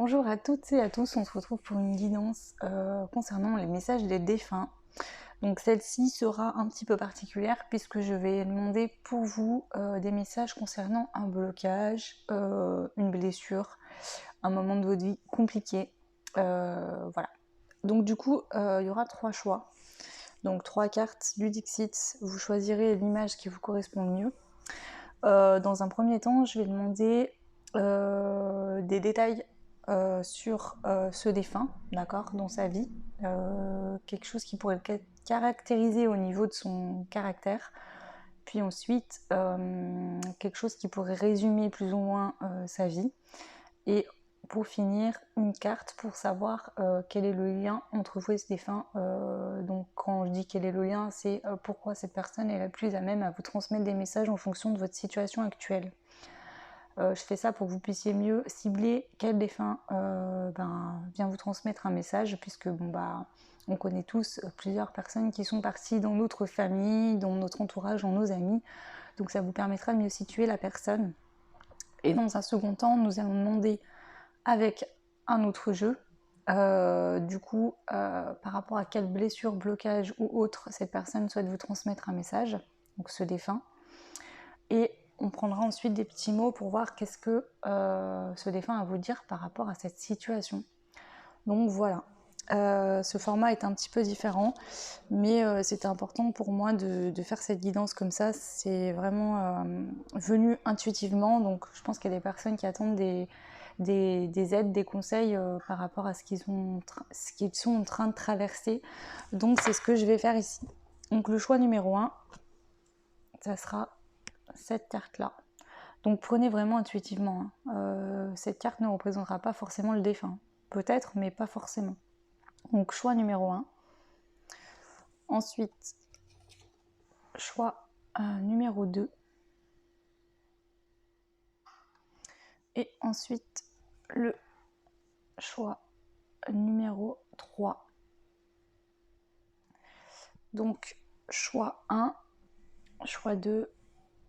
Bonjour à toutes et à tous, on se retrouve pour une guidance concernant les messages des défunts. Donc celle-ci sera un petit peu particulière puisque je vais demander pour vous des messages concernant un blocage, une blessure, un moment de votre vie compliqué. Voilà. Donc du coup, il y aura 3 choix. Donc 3 cartes du Dixit, vous choisirez l'image qui vous correspond le mieux. Dans un premier temps, je vais demander des détails sur ce défunt, d'accord, dans sa vie, quelque chose qui pourrait le caractériser au niveau de son caractère, puis ensuite quelque chose qui pourrait résumer plus ou moins sa vie, et pour finir, une carte pour savoir quel est le lien entre vous et ce défunt. Donc quand je dis quel est le lien, c'est pourquoi cette personne est la plus à même à vous transmettre des messages en fonction de votre situation actuelle. Je fais ça pour que vous puissiez mieux cibler quel défunt vient vous transmettre un message, puisque on connaît tous plusieurs personnes qui sont parties dans notre famille, dans notre entourage, dans nos amis. Donc ça vous permettra de mieux situer la personne. Et dans un second temps, nous allons demander avec un autre jeu, par rapport à quelle blessure, blocage ou autre cette personne souhaite vous transmettre un message, donc ce défunt. Et on prendra ensuite des petits mots pour voir qu'est-ce que ce défunt a à vous dire par rapport à cette situation. Donc voilà, ce format est un petit peu différent, mais c'était important pour moi de faire cette guidance comme ça. C'est vraiment venu intuitivement, donc je pense qu'il y a des personnes qui attendent des aides, des conseils par rapport à ce qu'ils sont en train de traverser. Donc c'est ce que je vais faire ici. Donc le choix numéro 1, ça sera cette carte-là. Donc prenez vraiment intuitivement. Cette carte ne représentera pas forcément le défunt. Peut-être, mais pas forcément. Donc choix numéro 1. Ensuite, choix numéro 2. Et ensuite, le choix numéro 3. Donc choix 1, choix 2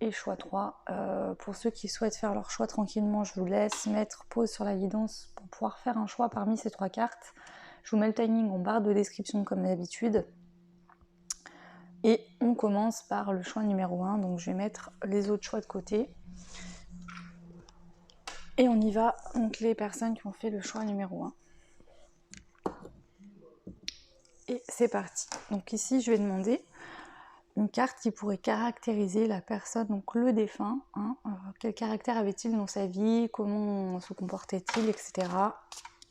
et choix 3. Pour ceux qui souhaitent faire leur choix tranquillement, je vous laisse mettre pause sur la guidance pour pouvoir faire un choix parmi ces 3 cartes. Je vous mets le timing en barre de description comme d'habitude. Et on commence par le choix numéro 1. Donc je vais mettre les autres choix de côté. Et on y va, donc les personnes qui ont fait le choix numéro 1. Et c'est parti. Donc ici, je vais demander une carte qui pourrait caractériser la personne, donc le défunt. Quel caractère avait-il dans sa vie, comment se comportait-il, etc.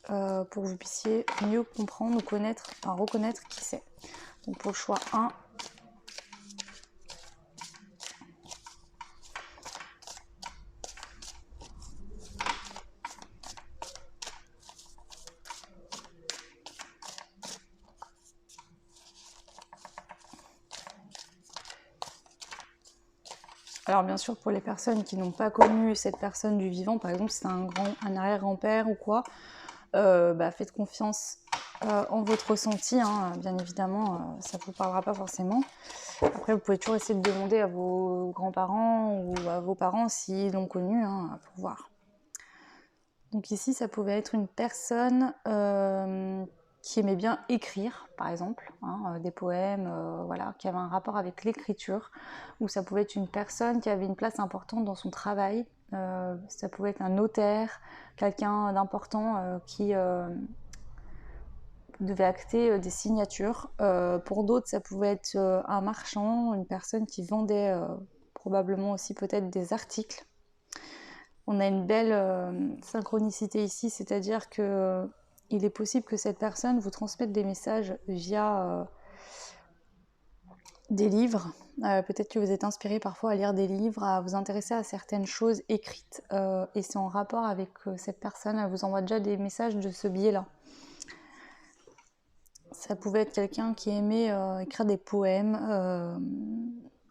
Pour que vous puissiez mieux comprendre ou reconnaître qui c'est. Donc pour le choix 1, alors bien sûr pour les personnes qui n'ont pas connu cette personne du vivant, par exemple si c'est un arrière-grand-père ou quoi, faites confiance en votre ressenti, bien évidemment, ça ne vous parlera pas forcément. Après vous pouvez toujours essayer de demander à vos grands-parents ou à vos parents s'ils l'ont connu, pour voir. Donc ici ça pouvait être une personne qui aimait bien écrire, par exemple, des poèmes, qui avait un rapport avec l'écriture, ou ça pouvait être une personne qui avait une place importante dans son travail, ça pouvait être un notaire, quelqu'un d'important qui devait acter des signatures. Pour d'autres, ça pouvait être un marchand, une personne qui vendait probablement aussi peut-être des articles. On a une belle synchronicité ici, c'est-à-dire que il est possible que cette personne vous transmette des messages via des livres. Peut-être que vous êtes inspiré parfois à lire des livres, à vous intéresser à certaines choses écrites, et c'est en rapport avec cette personne. Elle vous envoie déjà des messages de ce biais-là. Ça pouvait être quelqu'un qui aimait écrire des poèmes,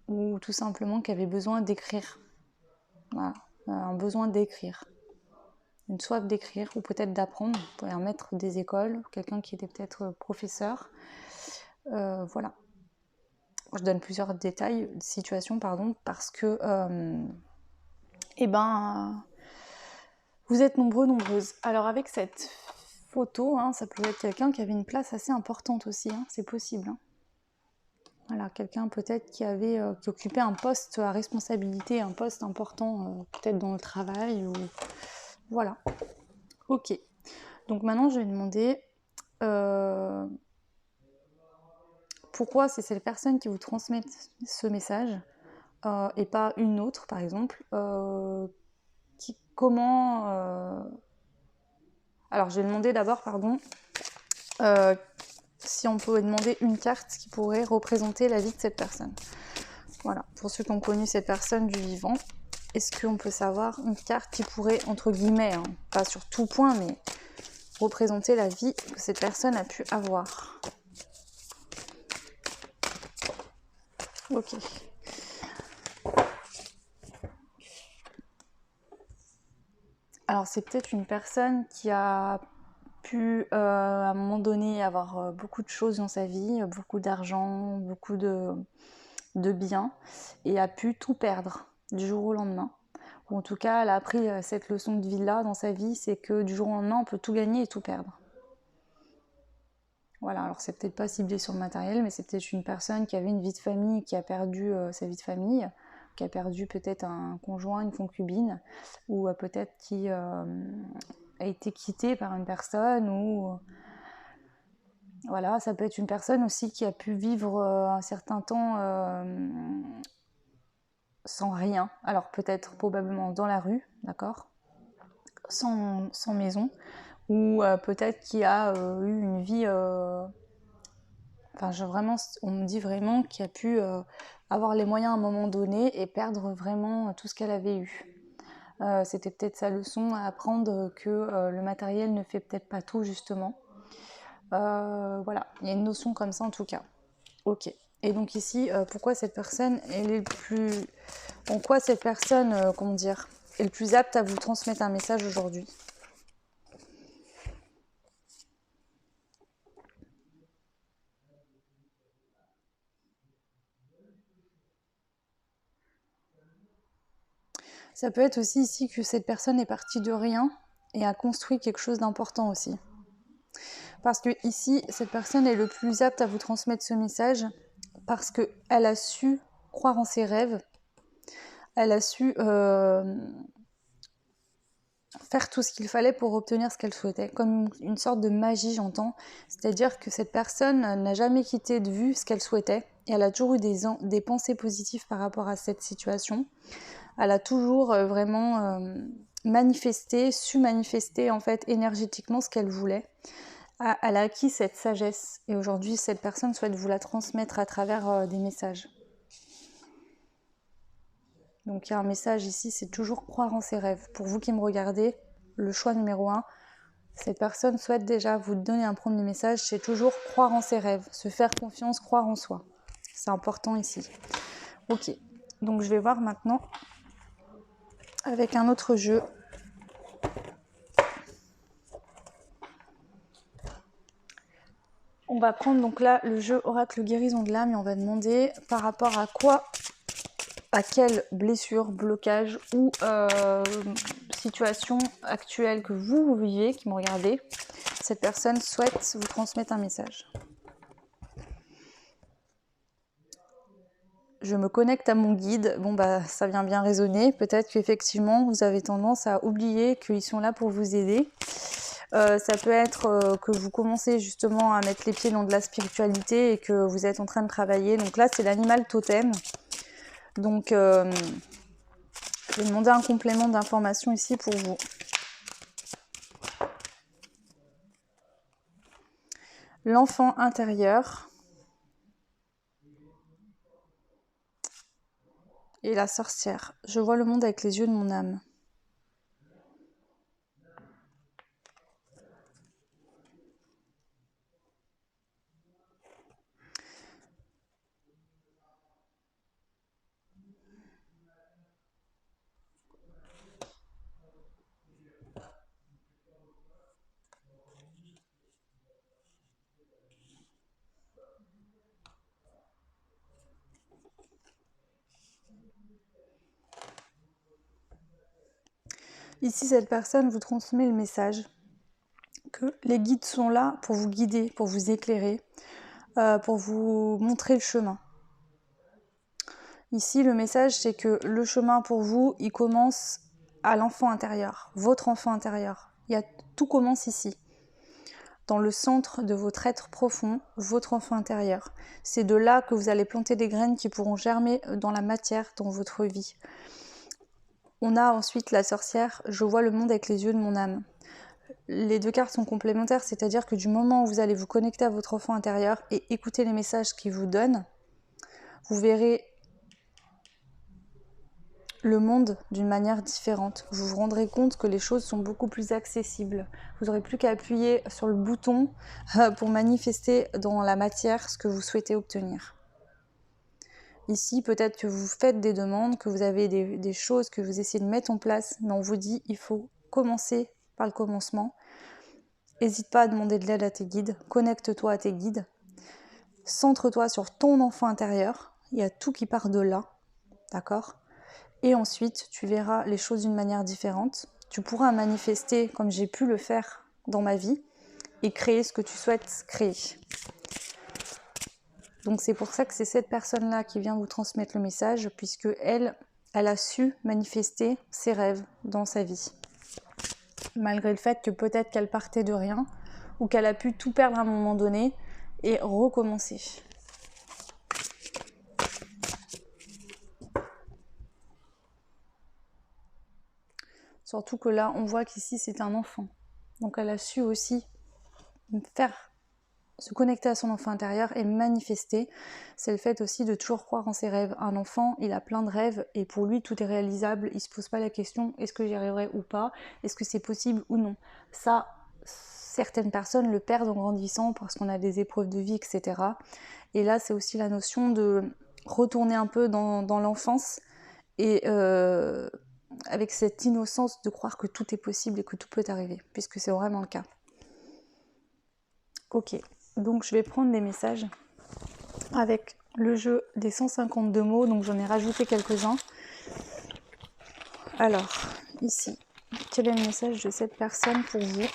ou tout simplement qui avait besoin d'écrire. Voilà, un besoin d'écrire. Une soif d'écrire ou peut-être d'apprendre, pour un maître des écoles, quelqu'un qui était peut-être professeur. Voilà. Je donne plusieurs détails, situations, parce que Vous êtes nombreux, nombreuses. Alors avec cette photo, hein, ça peut être quelqu'un qui avait une place assez importante aussi, hein, c'est possible. Hein. Voilà, quelqu'un peut-être qui occupait un poste à responsabilité, un poste important, peut-être dans le travail, ou voilà. Ok. Donc maintenant, je vais demander pourquoi c'est cette personne qui vous transmet ce message et pas une autre, par exemple. Comment Alors, je vais demander d'abord, pardon, si on pouvait demander une carte qui pourrait représenter la vie de cette personne. Voilà, pour ceux qui ont connu cette personne du vivant, est-ce qu'on peut savoir une carte qui pourrait, entre guillemets, hein, pas sur tout point, mais représenter la vie que cette personne a pu avoir? Ok. Alors c'est peut-être une personne qui a pu à un moment donné avoir beaucoup de choses dans sa vie, beaucoup d'argent, beaucoup de biens, et a pu tout perdre du jour au lendemain. Ou en tout cas, elle a appris cette leçon de vie-là dans sa vie, c'est que du jour au lendemain, on peut tout gagner et tout perdre. Voilà, alors c'est peut-être pas ciblé sur le matériel, mais c'est peut-être une personne qui avait une vie de famille, qui a perdu sa vie de famille, qui a perdu peut-être un conjoint, une concubine, ou peut-être qui a été quitté par une personne, ou voilà, ça peut être une personne aussi qui a pu vivre un certain temps sans rien, alors peut-être probablement dans la rue, d'accord, sans maison, ou peut-être qui a eu une vie enfin, on me dit vraiment qu'il a pu avoir les moyens à un moment donné et perdre vraiment tout ce qu'elle avait eu. C'était peut-être sa leçon à apprendre que le matériel ne fait peut-être pas tout, justement. Voilà, il y a une notion comme ça en tout cas. Ok. Et donc ici, pourquoi cette personne, elle est le plus... En quoi cette personne, comment dire, est le plus apte à vous transmettre un message aujourd'hui? Ça peut être aussi ici que cette personne est partie de rien et a construit quelque chose d'important aussi. Parce que ici, cette personne est le plus apte à vous transmettre ce message parce qu'elle a su croire en ses rêves, elle a su faire tout ce qu'il fallait pour obtenir ce qu'elle souhaitait, comme une sorte de magie, j'entends. C'est-à-dire que cette personne n'a jamais quitté de vue ce qu'elle souhaitait et elle a toujours eu des pensées positives par rapport à cette situation. Elle a toujours vraiment su manifester en fait énergétiquement ce qu'elle voulait. Elle a acquis cette sagesse et aujourd'hui cette personne souhaite vous la transmettre à travers des messages. Donc il y a un message ici, c'est toujours croire en ses rêves. Pour vous qui me regardez, le choix numéro 1, cette personne souhaite déjà vous donner un premier message, c'est toujours croire en ses rêves, se faire confiance, croire en soi. C'est important ici. Ok, donc je vais voir maintenant avec un autre jeu. On va prendre donc là le jeu Oracle Guérison de l'âme et on va demander par rapport à quoi, à quelle blessure, blocage ou situation actuelle que vous vivez, qui me regardez, cette personne souhaite vous transmettre un message. Je me connecte à mon guide. Bon bah ça vient bien résonner. Peut-être qu'effectivement vous avez tendance à oublier qu'ils sont là pour vous aider. Ça peut être que vous commencez justement à mettre les pieds dans de la spiritualité et que vous êtes en train de travailler. Donc là c'est l'animal totem. Donc je vais demander un complément d'information ici pour vous. L'enfant intérieur et la sorcière. Je vois le monde avec les yeux de mon âme. Ici, cette personne vous transmet le message que les guides sont là pour vous guider, pour vous éclairer, pour vous montrer le chemin. Ici, le message, c'est que le chemin pour vous, il commence à l'enfant intérieur, votre enfant intérieur. Tout commence ici, dans le centre de votre être profond, votre enfant intérieur. C'est de là que vous allez planter des graines qui pourront germer dans la matière, dans votre vie. On a ensuite la sorcière, je vois le monde avec les yeux de mon âme. Les deux cartes sont complémentaires, c'est-à-dire que du moment où vous allez vous connecter à votre enfant intérieur et écouter les messages qu'il vous donne, vous verrez le monde d'une manière différente. Vous vous rendrez compte que les choses sont beaucoup plus accessibles. Vous n'aurez plus qu'à appuyer sur le bouton pour manifester dans la matière ce que vous souhaitez obtenir. Ici, peut-être que vous faites des demandes, que vous avez des choses que vous essayez de mettre en place, mais on vous dit il faut commencer par le commencement. N'hésite pas à demander de l'aide à tes guides, connecte-toi à tes guides, centre-toi sur ton enfant intérieur, il y a tout qui part de là, d'accord ? Et ensuite, tu verras les choses d'une manière différente. Tu pourras manifester comme j'ai pu le faire dans ma vie et créer ce que tu souhaites créer. Donc c'est pour ça que c'est cette personne-là qui vient vous transmettre le message, puisque elle a su manifester ses rêves dans sa vie. Malgré le fait que peut-être qu'elle partait de rien, ou qu'elle a pu tout perdre à un moment donné et recommencer. Surtout que là, on voit qu'ici, c'est un enfant. Donc elle a su aussi se connecter à son enfant intérieur et manifester. C'est le fait aussi de toujours croire en ses rêves. Un enfant, il a plein de rêves et pour lui, tout est réalisable. Il ne se pose pas la question, est-ce que j'y arriverai ou pas ? Est-ce que c'est possible ou non ? Ça, certaines personnes le perdent en grandissant parce qu'on a des épreuves de vie, etc. Et là, c'est aussi la notion de retourner un peu dans l'enfance et avec cette innocence de croire que tout est possible et que tout peut arriver, puisque c'est vraiment le cas. Ok, donc je vais prendre des messages avec le jeu des 152 mots, donc j'en ai rajouté quelques-uns. Alors, ici, quel est le message de cette personne pour vous ?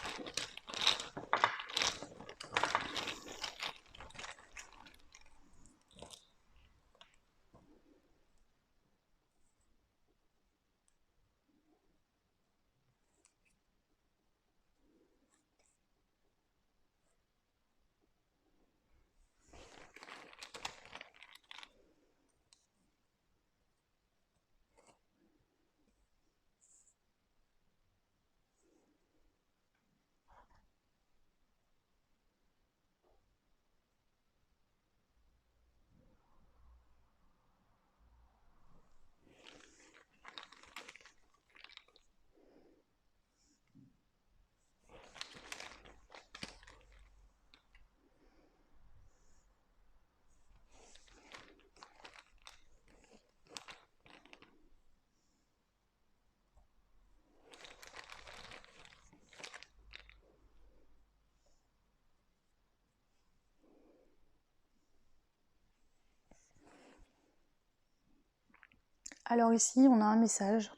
Alors ici, on a un message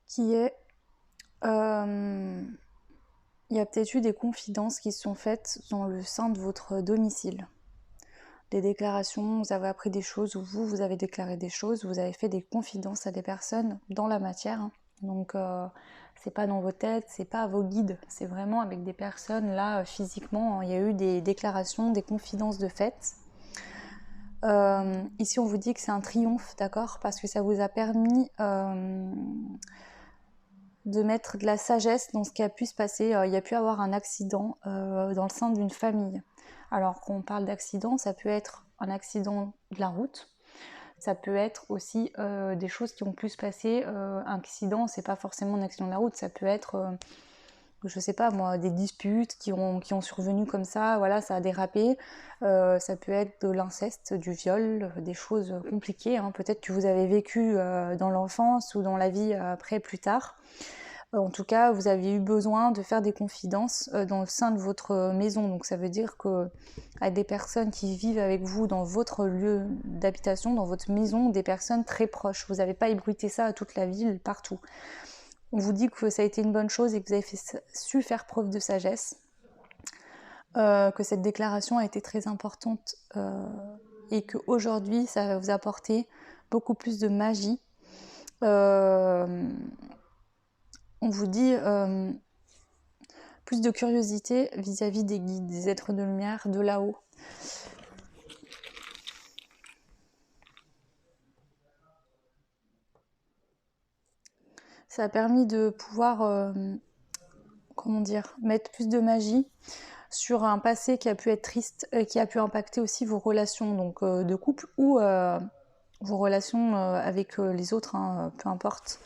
qui est... il y a peut-être eu des confidences qui se sont faites dans le sein de votre domicile. Des déclarations, vous avez appris des choses, ou vous avez déclaré des choses, vous avez fait des confidences à des personnes dans la matière. Donc c'est pas dans vos têtes, c'est pas à vos guides, c'est vraiment avec des personnes là physiquement. Il y a eu des déclarations, des confidences de fait. Ici on vous dit que c'est un triomphe, d'accord, parce que ça vous a permis de mettre de la sagesse dans ce qui a pu se passer. Il y a pu avoir un accident dans le sein d'une famille. Alors quand on parle d'accident, ça peut être un accident de la route, ça peut être aussi des choses qui ont pu se passer. Un accident, c'est pas forcément un accident de la route, ça peut être, je sais pas moi, des disputes qui ont survenu comme ça, voilà, ça a dérapé. Ça peut être de l'inceste, du viol, des choses compliquées, hein. Peut-être que vous avez vécu dans l'enfance ou dans la vie après, plus tard. En tout cas, vous avez eu besoin de faire des confidences dans le sein de votre maison. Donc ça veut dire que à des personnes qui vivent avec vous dans votre lieu d'habitation, dans votre maison, des personnes très proches. Vous n'avez pas ébruité ça à toute la ville, partout. On vous dit que ça a été une bonne chose et que vous avez su faire preuve de sagesse, que cette déclaration a été très importante et qu'aujourd'hui, ça va vous apporter beaucoup plus de magie. On vous dit plus de curiosité vis-à-vis des guides, des êtres de lumière, de là-haut. Ça a permis de pouvoir, comment dire, mettre plus de magie sur un passé qui a pu être triste, qui a pu impacter aussi vos relations donc, de couple ou vos relations avec les autres, hein, peu importe,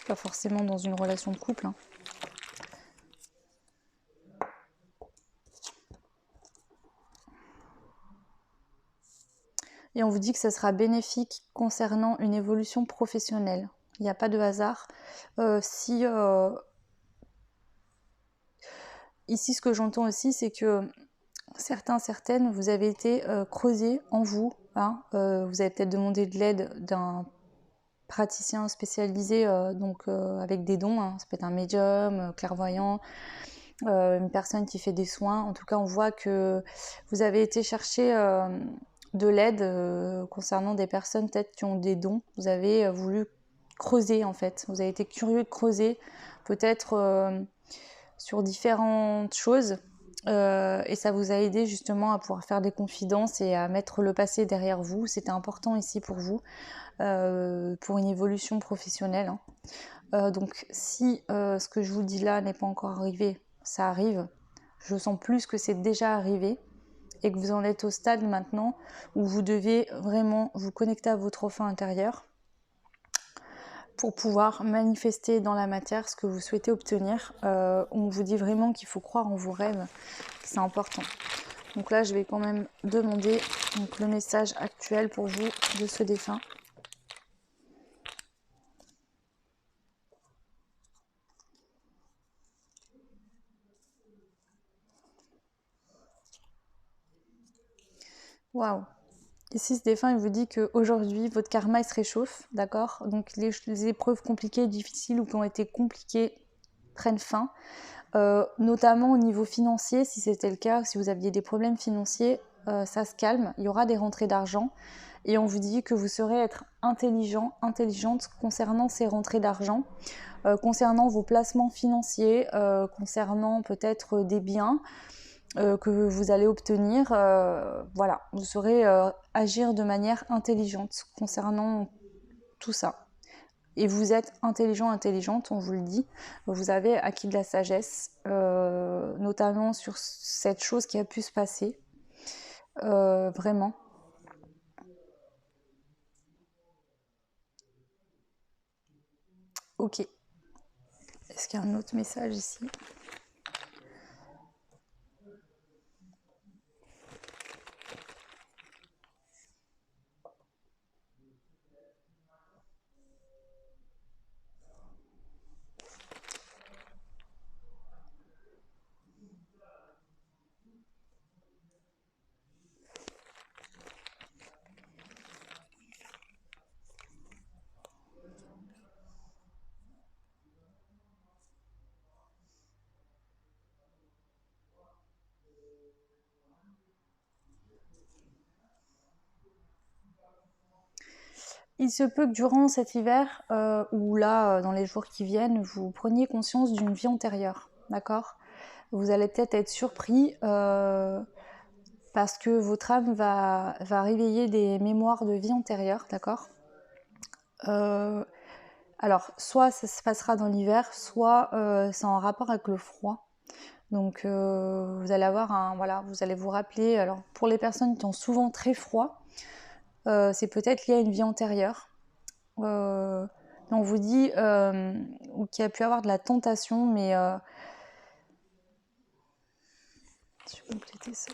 pas forcément dans une relation de couple. Hein. Et on vous dit que ça sera bénéfique concernant une évolution professionnelle. Il n'y a pas de hasard. Ici, ce que j'entends aussi, c'est que certaines, vous avez été creusés en vous. Hein, vous avez peut-être demandé de l'aide d'un praticien spécialisé avec des dons. Hein. Ça peut être un médium, clairvoyant, une personne qui fait des soins. En tout cas, on voit que vous avez été chercher de l'aide concernant des personnes peut-être qui ont des dons. Vous avez voulu creuser en fait. Vous avez été curieux de creuser peut-être sur différentes choses. Et ça vous a aidé justement à pouvoir faire des confidences et à mettre le passé derrière vous. C'était important ici pour vous, pour une évolution professionnelle. Hein. Donc si ce que je vous dis là n'est pas encore arrivé, ça arrive. Je sens plus que c'est déjà arrivé et que vous en êtes au stade maintenant où vous devez vraiment vous connecter à votre enfant intérieur pour pouvoir manifester dans la matière ce que vous souhaitez obtenir. On vous dit vraiment qu'il faut croire en vos rêves, c'est important. Donc là, je vais quand même demander donc, le message actuel pour vous de ce défunt. Waouh! Ici, ce défunt, il vous dit qu'aujourd'hui, votre karma, il se réchauffe, d'accord? Donc les épreuves compliquées, difficiles ou qui ont été compliquées prennent fin. Notamment au niveau financier, si c'était le cas, si vous aviez des problèmes financiers, ça se calme, il y aura des rentrées d'argent et on vous dit que vous saurez être intelligente concernant ces rentrées d'argent, concernant vos placements financiers, concernant peut-être des biens que vous allez obtenir. Voilà, vous saurez agir de manière intelligente concernant tout ça. Et vous êtes intelligente, on vous le dit. Vous avez acquis de la sagesse, notamment sur cette chose qui a pu se passer. Vraiment. Ok. Est-ce qu'il y a un autre message ici ? Il se peut que durant cet hiver, ou là, dans les jours qui viennent, vous preniez conscience d'une vie antérieure, d'accord ? Vous allez peut-être être surpris parce que votre âme va réveiller des mémoires de vie antérieure, d'accord ? Alors, soit ça se passera dans l'hiver, soit c'est en rapport avec le froid. Donc, vous allez avoir vous allez vous rappeler. Alors, pour les personnes qui ont souvent très froid, c'est peut-être lié à une vie antérieure. On vous dit qu'il y a pu avoir de la tentation, mais je vais compléter ça.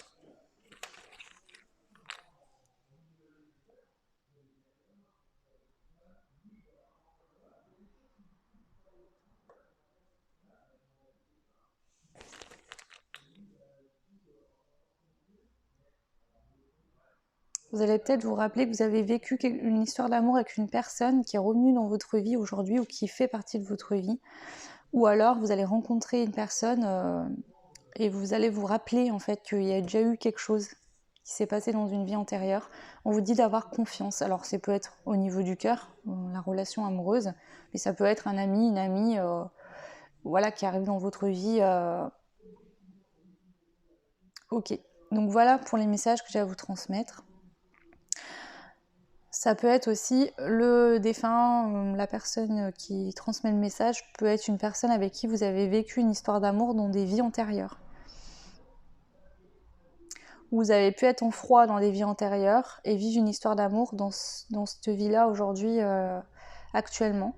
Vous allez peut-être vous rappeler que vous avez vécu une histoire d'amour avec une personne qui est revenue dans votre vie aujourd'hui ou qui fait partie de votre vie. Ou alors vous allez rencontrer une personne et vous allez vous rappeler en fait qu'il y a déjà eu quelque chose qui s'est passé dans une vie antérieure. On vous dit d'avoir confiance. Alors ça peut être au niveau du cœur, la relation amoureuse, mais ça peut être un ami, une amie voilà, qui arrive dans votre vie. Ok, donc voilà pour les messages que j'ai à vous transmettre. Ça peut être aussi le défunt, la personne qui transmet le message peut être une personne avec qui vous avez vécu une histoire d'amour dans des vies antérieures. Vous avez pu être en froid dans des vies antérieures et vivre une histoire d'amour dans cette vie-là aujourd'hui, actuellement.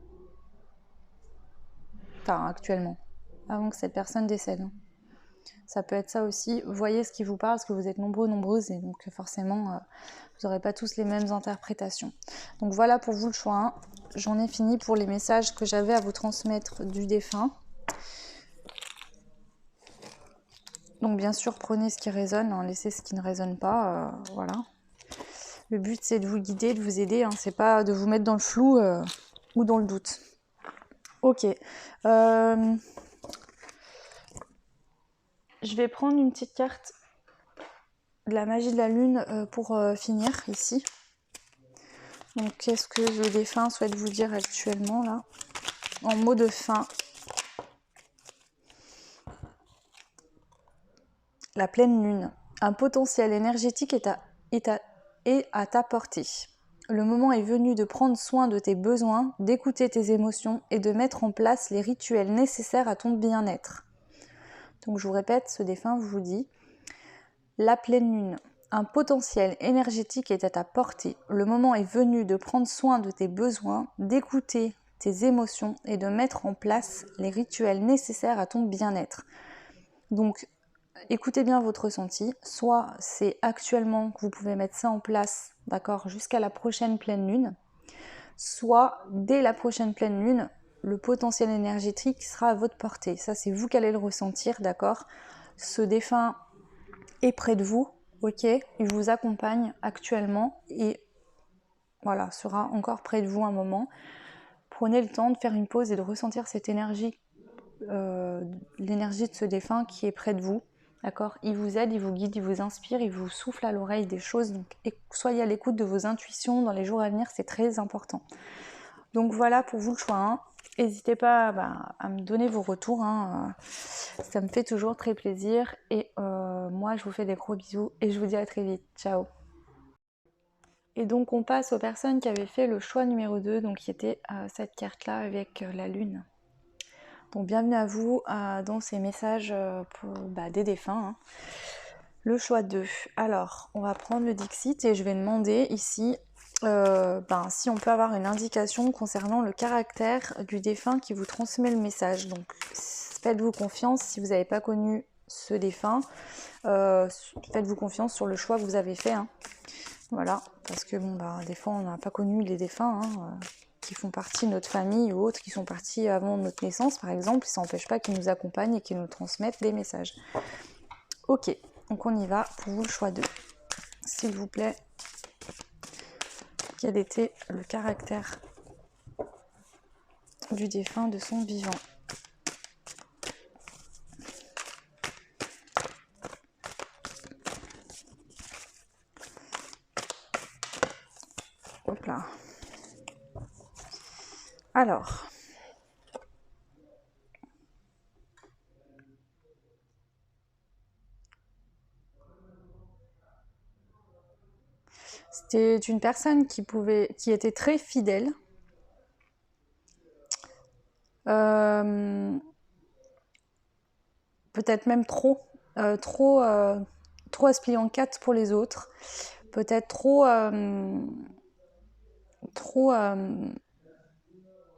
Enfin, actuellement, avant que cette personne décède. Ça peut être ça aussi. Voyez ce qui vous parle, parce que vous êtes nombreux, nombreuses, et donc forcément, vous n'aurez pas tous les mêmes interprétations. Donc voilà pour vous le choix 1. J'en ai fini pour les messages que j'avais à vous transmettre du défunt. Donc bien sûr, prenez ce qui résonne, hein, laissez ce qui ne résonne pas, voilà. Le but, c'est de vous guider, de vous aider, hein, c'est pas de vous mettre dans le flou ou dans le doute. Ok. Je vais prendre une petite carte de la magie de la lune pour finir ici. Donc, qu'est-ce que le défunt souhaite vous dire actuellement, là, en mot de fin? La pleine lune. Un potentiel énergétique est à ta portée. Le moment est venu de prendre soin de tes besoins, d'écouter tes émotions et de mettre en place les rituels nécessaires à ton bien-être. Donc, je vous répète, ce défunt vous dit la pleine lune. Un potentiel énergétique est à ta portée. Le moment est venu de prendre soin de tes besoins, d'écouter tes émotions et de mettre en place les rituels nécessaires à ton bien-être. Donc, écoutez bien votre ressenti. Soit c'est actuellement que vous pouvez mettre ça en place, d'accord, jusqu'à la prochaine pleine lune. Soit dès la prochaine pleine lune, le potentiel énergétique sera à votre portée. Ça, c'est vous qui allez le ressentir, d'accord. Ce défunt est près de vous, ok, il vous accompagne actuellement et voilà, sera encore près de vous un moment. Prenez le temps de faire une pause et de ressentir cette énergie, l'énergie de ce défunt qui est près de vous, d'accord. Il vous aide, il vous guide, il vous inspire, il vous souffle à l'oreille des choses, donc soyez à l'écoute de vos intuitions dans les jours à venir, c'est très important. Donc voilà pour vous le choix 1. N'hésitez pas à me donner vos retours, hein. Ça me fait toujours très plaisir. Et moi, je vous fais des gros bisous et je vous dis à très vite. Ciao. Et donc, on passe aux personnes qui avaient fait le choix numéro 2, donc qui était cette carte-là avec la lune. Donc, bienvenue à vous dans ces messages pour, des défunts. Hein. Le choix 2. Alors, on va prendre le Dixit et je vais demander ici si on peut avoir une indication concernant le caractère du défunt qui vous transmet le message. Donc faites-vous confiance si vous n'avez pas connu ce défunt, faites-vous confiance sur le choix que vous avez fait. Hein. Voilà, parce que des fois on n'a pas connu les défunts qui font partie de notre famille ou autres, qui sont partis avant notre naissance par exemple, ça n'empêche pas qu'ils nous accompagnent et qu'ils nous transmettent des messages. Ok, donc on y va pour vous le choix 2. S'il vous plaît. Quel était le caractère du défunt de son vivant? Hop là. Alors. C'était une personne qui était très fidèle. Peut-être même trop espion 4 pour les autres. Peut-être trop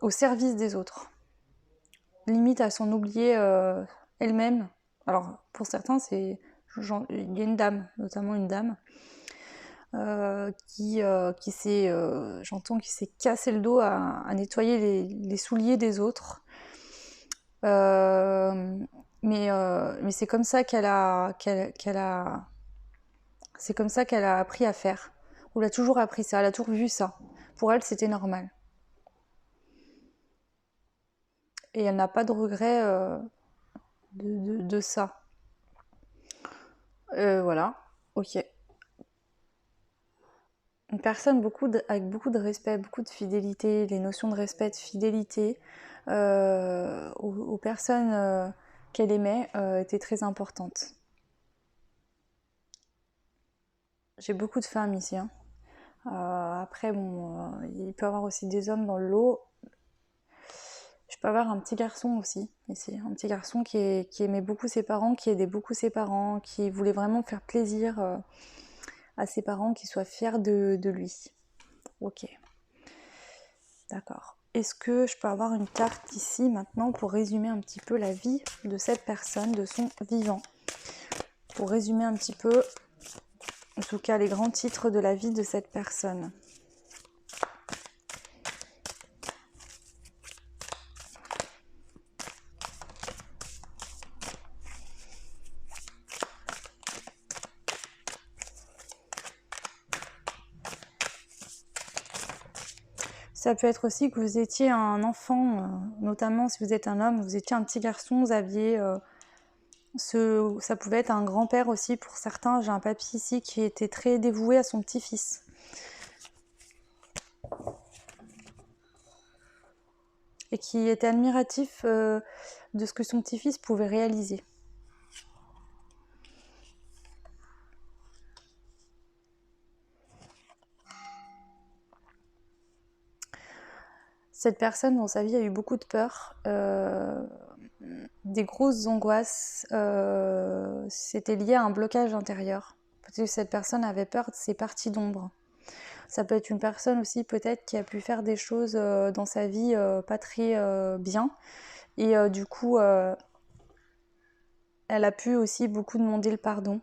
au service des autres. Limite à s'en oublier elle-même. Alors pour certains, il y a une dame, notamment une dame, qui s'est, j'entends, qui s'est cassé le dos à nettoyer les souliers des autres. Mais c'est comme ça c'est comme ça qu'elle a appris à faire. Ou elle a toujours appris ça, elle a toujours vu ça. Pour elle, c'était normal. Et elle n'a pas de regret de ça. Voilà, ok. Une personne avec beaucoup de respect, beaucoup de fidélité, les notions de respect, de fidélité aux personnes qu'elle aimait étaient très importantes. J'ai beaucoup de femmes ici. Hein. Après, bon, il peut y avoir aussi des hommes dans le lot. Je peux avoir un petit garçon aussi, ici. Un petit garçon qui aimait beaucoup ses parents, qui aidait beaucoup ses parents, qui voulait vraiment faire plaisir à ses parents, qui soient fiers de lui. Ok, d'accord. Est-ce que je peux avoir une carte ici maintenant pour résumer un petit peu la vie de cette personne, de son vivant? Pour résumer un petit peu, en tout cas les grands titres de la vie de cette personne. Ça peut être aussi que vous étiez un enfant, notamment si vous êtes un homme, vous étiez un petit garçon, vous aviez... ça pouvait être un grand-père aussi pour certains. J'ai un papy ici qui était très dévoué à son petit-fils. Et qui était admiratif de ce que son petit-fils pouvait réaliser. Cette personne dans sa vie a eu beaucoup de peur, des grosses angoisses, c'était lié à un blocage intérieur. Peut-être que cette personne avait peur de ses parties d'ombre. Ça peut être une personne aussi peut-être qui a pu faire des choses dans sa vie pas très bien. Et du coup, elle a pu aussi beaucoup demander le pardon.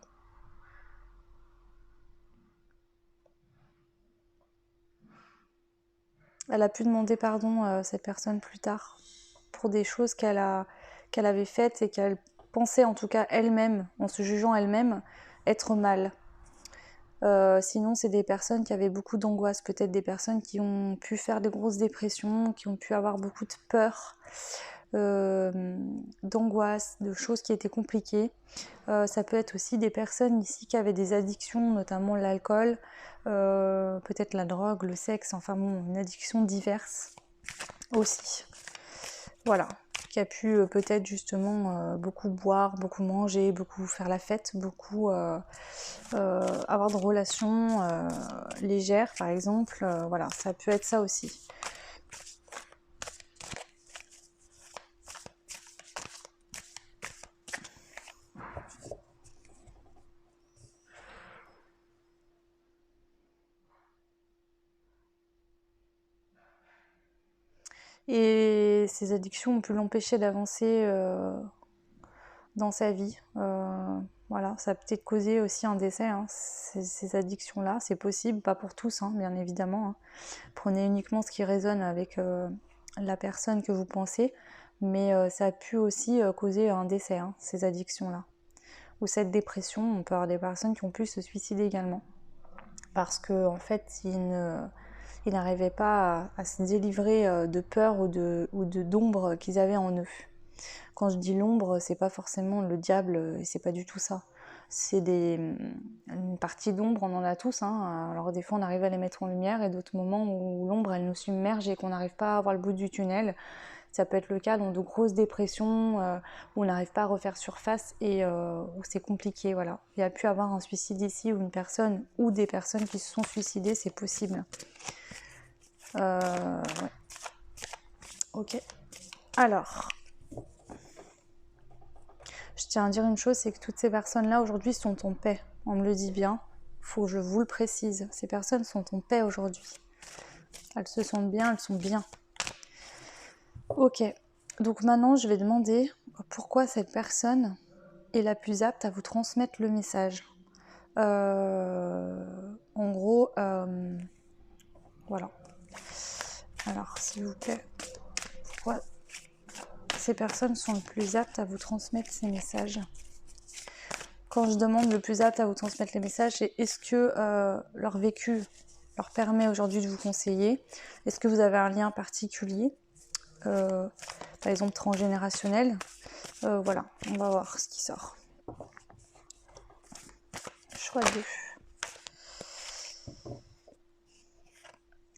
Elle a pu demander pardon, cette personne plus tard, pour des choses qu'elle avait faites et qu'elle pensait en tout cas elle-même, en se jugeant elle-même, être mal. Sinon, c'est des personnes qui avaient beaucoup d'angoisse, peut-être des personnes qui ont pu faire des grosses dépressions, qui ont pu avoir beaucoup de peur, d'angoisse, de choses qui étaient compliquées. Ça peut être aussi des personnes ici qui avaient des addictions, notamment l'alcool, peut-être la drogue, le sexe, enfin bon, une addiction diverse aussi. Voilà, qui a pu peut-être justement beaucoup boire, beaucoup manger, beaucoup faire la fête, beaucoup avoir de relations légères par exemple. Voilà, ça peut être ça aussi. Et ces addictions ont pu l'empêcher d'avancer dans sa vie. Voilà, ça a peut-être causé aussi un décès, hein, ces addictions-là. C'est possible, pas pour tous, hein, bien évidemment. Hein. Prenez uniquement ce qui résonne avec la personne que vous pensez, mais ça a pu aussi causer un décès, hein, ces addictions-là. Ou cette dépression, on peut avoir des personnes qui ont pu se suicider également. Parce qu'en fait, ils n'arrivaient pas à se délivrer de peur ou d'ombre qu'ils avaient en eux. Quand je dis l'ombre, c'est pas forcément le diable, et c'est pas du tout ça. C'est une partie d'ombre, on en a tous. Hein. Alors des fois, on arrive à les mettre en lumière, et d'autres moments où l'ombre, elle nous submerge et qu'on n'arrive pas à voir le bout du tunnel. Ça peut être le cas dans de grosses dépressions où on n'arrive pas à refaire surface et où c'est compliqué. Voilà. Il y a pu avoir un suicide ici, ou une personne ou des personnes qui se sont suicidées, c'est possible. Ouais. Ok. Alors, je tiens à dire une chose, c'est que toutes ces personnes-là aujourd'hui sont en paix. On me le dit bien, faut que je vous le précise. Ces personnes sont en paix aujourd'hui. Elles se sentent bien, elles sont bien. Ok, donc maintenant je vais demander pourquoi cette personne est la plus apte à vous transmettre le message. En gros, voilà. Alors, s'il vous plaît, pourquoi ces personnes sont les plus aptes à vous transmettre ces messages? quand je demande le plus apte à vous transmettre les messages, c'est est-ce que leur vécu leur permet aujourd'hui de vous conseiller? Est-ce que vous avez un lien particulier, par exemple transgénérationnel? Voilà, on va voir ce qui sort. Choix 2.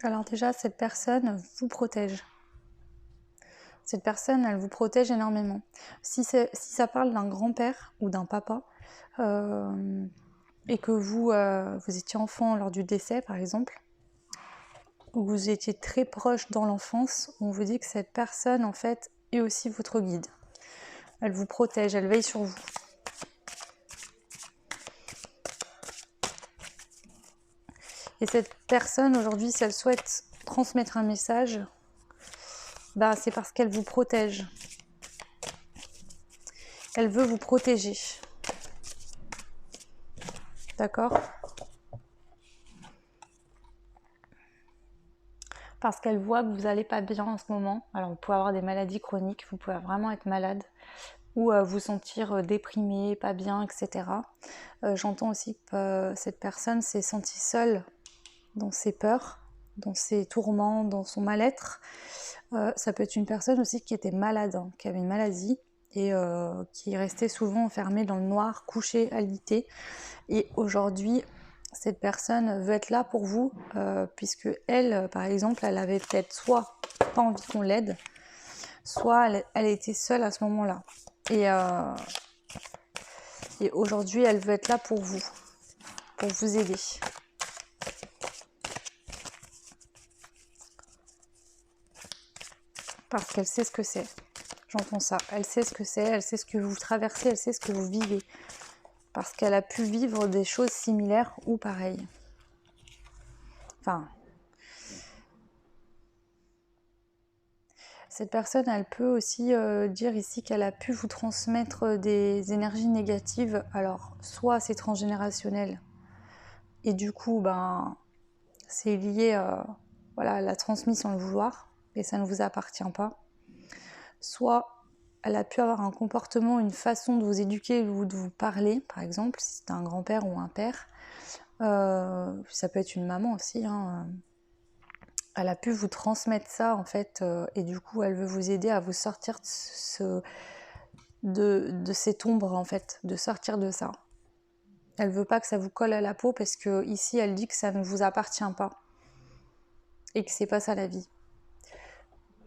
Alors déjà, cette personne vous protège. Cette personne, elle vous protège énormément. Si ça parle d'un grand-père ou d'un papa, et que vous étiez enfant lors du décès, par exemple, ou que vous étiez très proche dans l'enfance, on vous dit que cette personne, en fait, est aussi votre guide. Elle vous protège, elle veille sur vous. Et cette personne, aujourd'hui, si elle souhaite transmettre un message, bah, c'est parce qu'elle vous protège. Elle veut vous protéger. D'accord ? Parce qu'elle voit que vous n'allez pas bien en ce moment. Alors, vous pouvez avoir des maladies chroniques, vous pouvez vraiment être malade, ou vous sentir déprimé, pas bien, etc. J'entends aussi que cette personne s'est sentie seule dans ses peurs, dans ses tourments, dans son mal-être. Ça peut être une personne aussi qui était malade, hein, qui avait une maladie, et qui restait souvent enfermée dans le noir, couchée, alitée. Et aujourd'hui, cette personne veut être là pour vous, puisque elle, par exemple, elle avait peut-être soit pas envie qu'on l'aide, soit elle était seule à ce moment-là. Et aujourd'hui, elle veut être là pour vous aider. Parce qu'elle sait ce que c'est. J'entends ça. Elle sait ce que c'est, elle sait ce que vous traversez, elle sait ce que vous vivez. Parce qu'elle a pu vivre des choses similaires ou pareilles. Enfin, cette personne, elle peut aussi dire ici qu'elle a pu vous transmettre des énergies négatives. Alors, soit c'est transgénérationnel, et du coup, ben, c'est lié voilà, à la transmise sans le vouloir, et ça ne vous appartient pas. Soit elle a pu avoir un comportement, une façon de vous éduquer ou de vous parler, par exemple, si c'est un grand-père ou un père. Ça peut être une maman aussi, hein. Elle a pu vous transmettre ça, en fait, et du coup, elle veut vous aider à vous sortir de cette ombre, en fait, de sortir de ça. Elle veut pas que ça vous colle à la peau, parce que ici, elle dit que ça ne vous appartient pas, et que c'est pas ça la vie.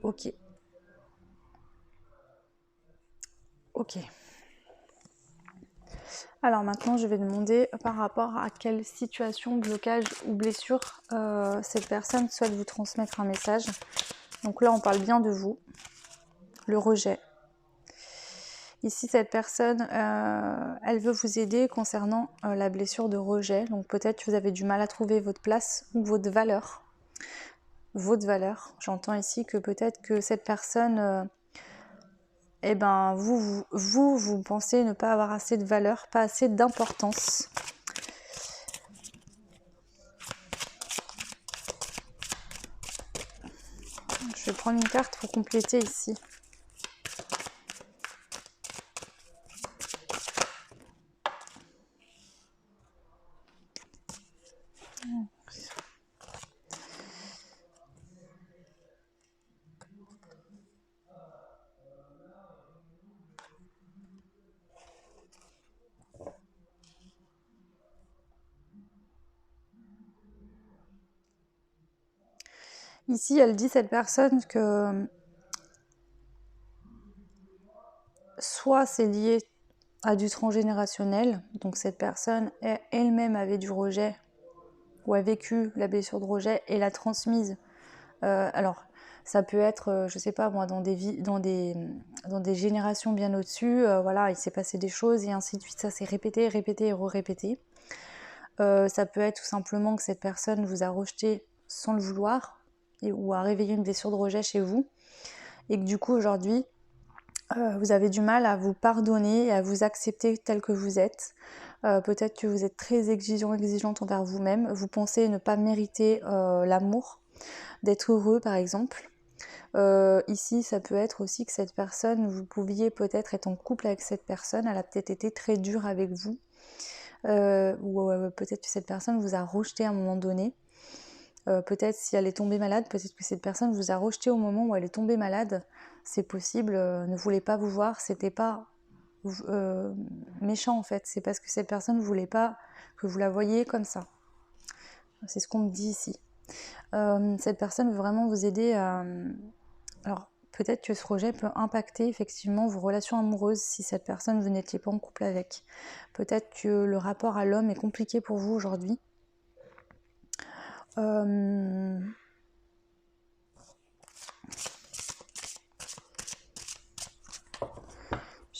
Ok. Ok. Alors maintenant, je vais demander par rapport à quelle situation, blocage ou blessure cette personne souhaite vous transmettre un message. Donc là, on parle bien de vous, le rejet. Ici, cette personne, elle veut vous aider concernant la blessure de rejet. Donc peut-être que vous avez du mal à trouver votre place ou votre valeur. Votre valeur. J'entends ici que peut-être que cette personne... eh ben, vous pensez ne pas avoir assez de valeur, pas assez d'importance. Je vais prendre une carte pour compléter ici. Ici, elle dit cette personne que soit c'est lié à du transgénérationnel, donc cette personne elle-même avait du rejet ou a vécu la blessure de rejet et l'a transmise. Alors, ça peut être, je sais pas moi, dans des générations bien au-dessus, voilà, il s'est passé des choses et ainsi de suite, ça s'est répété, répété et re-répété. Ça peut être tout simplement que cette personne vous a rejeté sans le vouloir ou a réveillé une blessure de rejet chez vous et que du coup aujourd'hui vous avez du mal à vous pardonner et à vous accepter tel que vous êtes. Peut-être que vous êtes très exigeante envers vous-même, vous pensez ne pas mériter l'amour, d'être heureux par exemple. Ici ça peut être aussi que cette personne, vous pouviez peut-être être en couple avec cette personne, elle a peut-être été très dure avec vous. ou peut-être que cette personne vous a rejeté à un moment donné. Peut-être si elle est tombée malade, peut-être que cette personne vous a rejeté au moment où elle est tombée malade. C'est possible, ne voulait pas vous voir, c'était pas méchant en fait, c'est parce que cette personne ne voulait pas que vous la voyiez comme ça. C'est ce qu'on me dit ici. Cette personne veut vraiment vous aider à... Alors, peut-être que ce rejet peut impacter effectivement vos relations amoureuses si cette personne vous n'étiez pas en couple avec. Peut-être que le rapport à l'homme est compliqué pour vous aujourd'hui. Je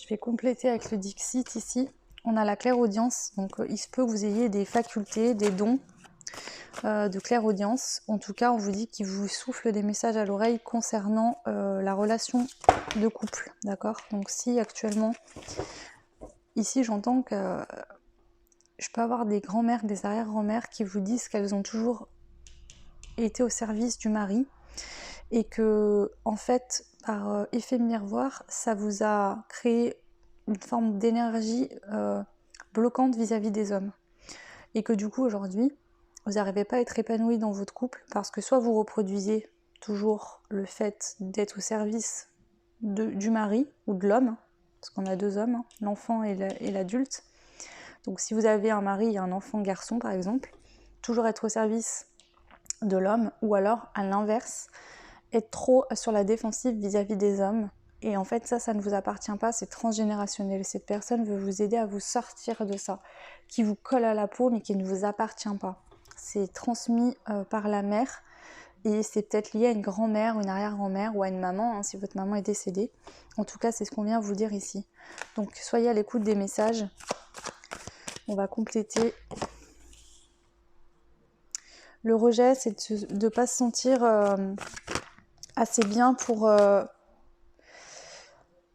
vais compléter avec le Dixit ici. On a la clairaudience, donc il se peut que vous ayez des facultés, des dons de clairaudience. En tout cas, on vous dit qu'il vous souffle des messages à l'oreille concernant la relation de couple, d'accord? Donc si actuellement, ici j'entends que je peux avoir des grands-mères, des arrière-grands-mères qui vous disent qu'elles ont toujours été au service du mari et que, en fait, par effet miroir, ça vous a créé une forme d'énergie bloquante vis-à-vis des hommes. Et que du coup, aujourd'hui, vous n'arrivez pas à être épanoui dans votre couple parce que soit vous reproduisez toujours le fait d'être au service du mari ou de l'homme, parce qu'on a deux hommes, l'enfant et l'adulte. Donc si vous avez un mari et un enfant garçon par exemple, toujours être au service de l'homme, ou alors à l'inverse, être trop sur la défensive vis-à-vis des hommes. Et en fait ça ne vous appartient pas, c'est transgénérationnel. Cette personne veut vous aider à vous sortir de ça, qui vous colle à la peau mais qui ne vous appartient pas. C'est transmis par la mère et c'est peut-être lié à une grand-mère, une arrière-grand-mère ou à une maman, si votre maman est décédée. En tout cas, c'est ce qu'on vient vous dire ici. Donc soyez à l'écoute des messages. On va compléter. Le rejet, c'est de ne pas se sentir assez bien pour...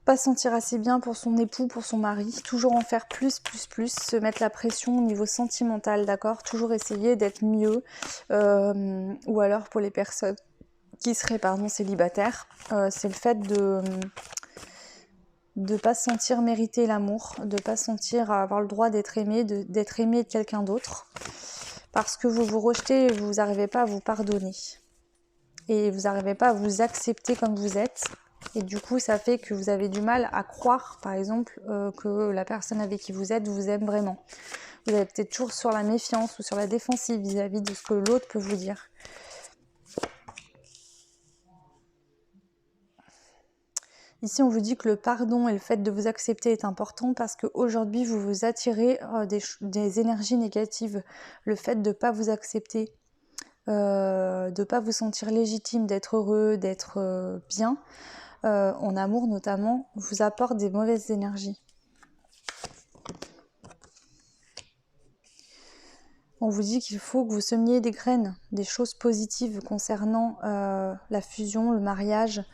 pas se sentir assez bien pour son époux, pour son mari, toujours en faire plus, se mettre la pression au niveau sentimental, d'accord? Toujours essayer d'être mieux, ou alors pour les personnes qui seraient célibataires, c'est le fait de pas se sentir mériter l'amour, de pas se sentir avoir le droit d'être aimé, d'être aimé de quelqu'un d'autre, parce que vous vous rejetez et vous n'arrivez pas à vous pardonner. Et vous n'arrivez pas à vous accepter comme vous êtes. Et du coup, ça fait que vous avez du mal à croire, par exemple, que la personne avec qui vous êtes vous aime vraiment. Vous êtes peut-être toujours sur la méfiance ou sur la défensive vis-à-vis de ce que l'autre peut vous dire. Ici, on vous dit que le pardon et le fait de vous accepter est important parce qu'aujourd'hui, vous vous attirez des énergies négatives. Le fait de ne pas vous accepter, de ne pas vous sentir légitime, d'être heureux, d'être bien, en amour notamment, vous apporte des mauvaises énergies. On vous dit qu'il faut que vous semiez des graines, des choses positives concernant la fusion, le mariage,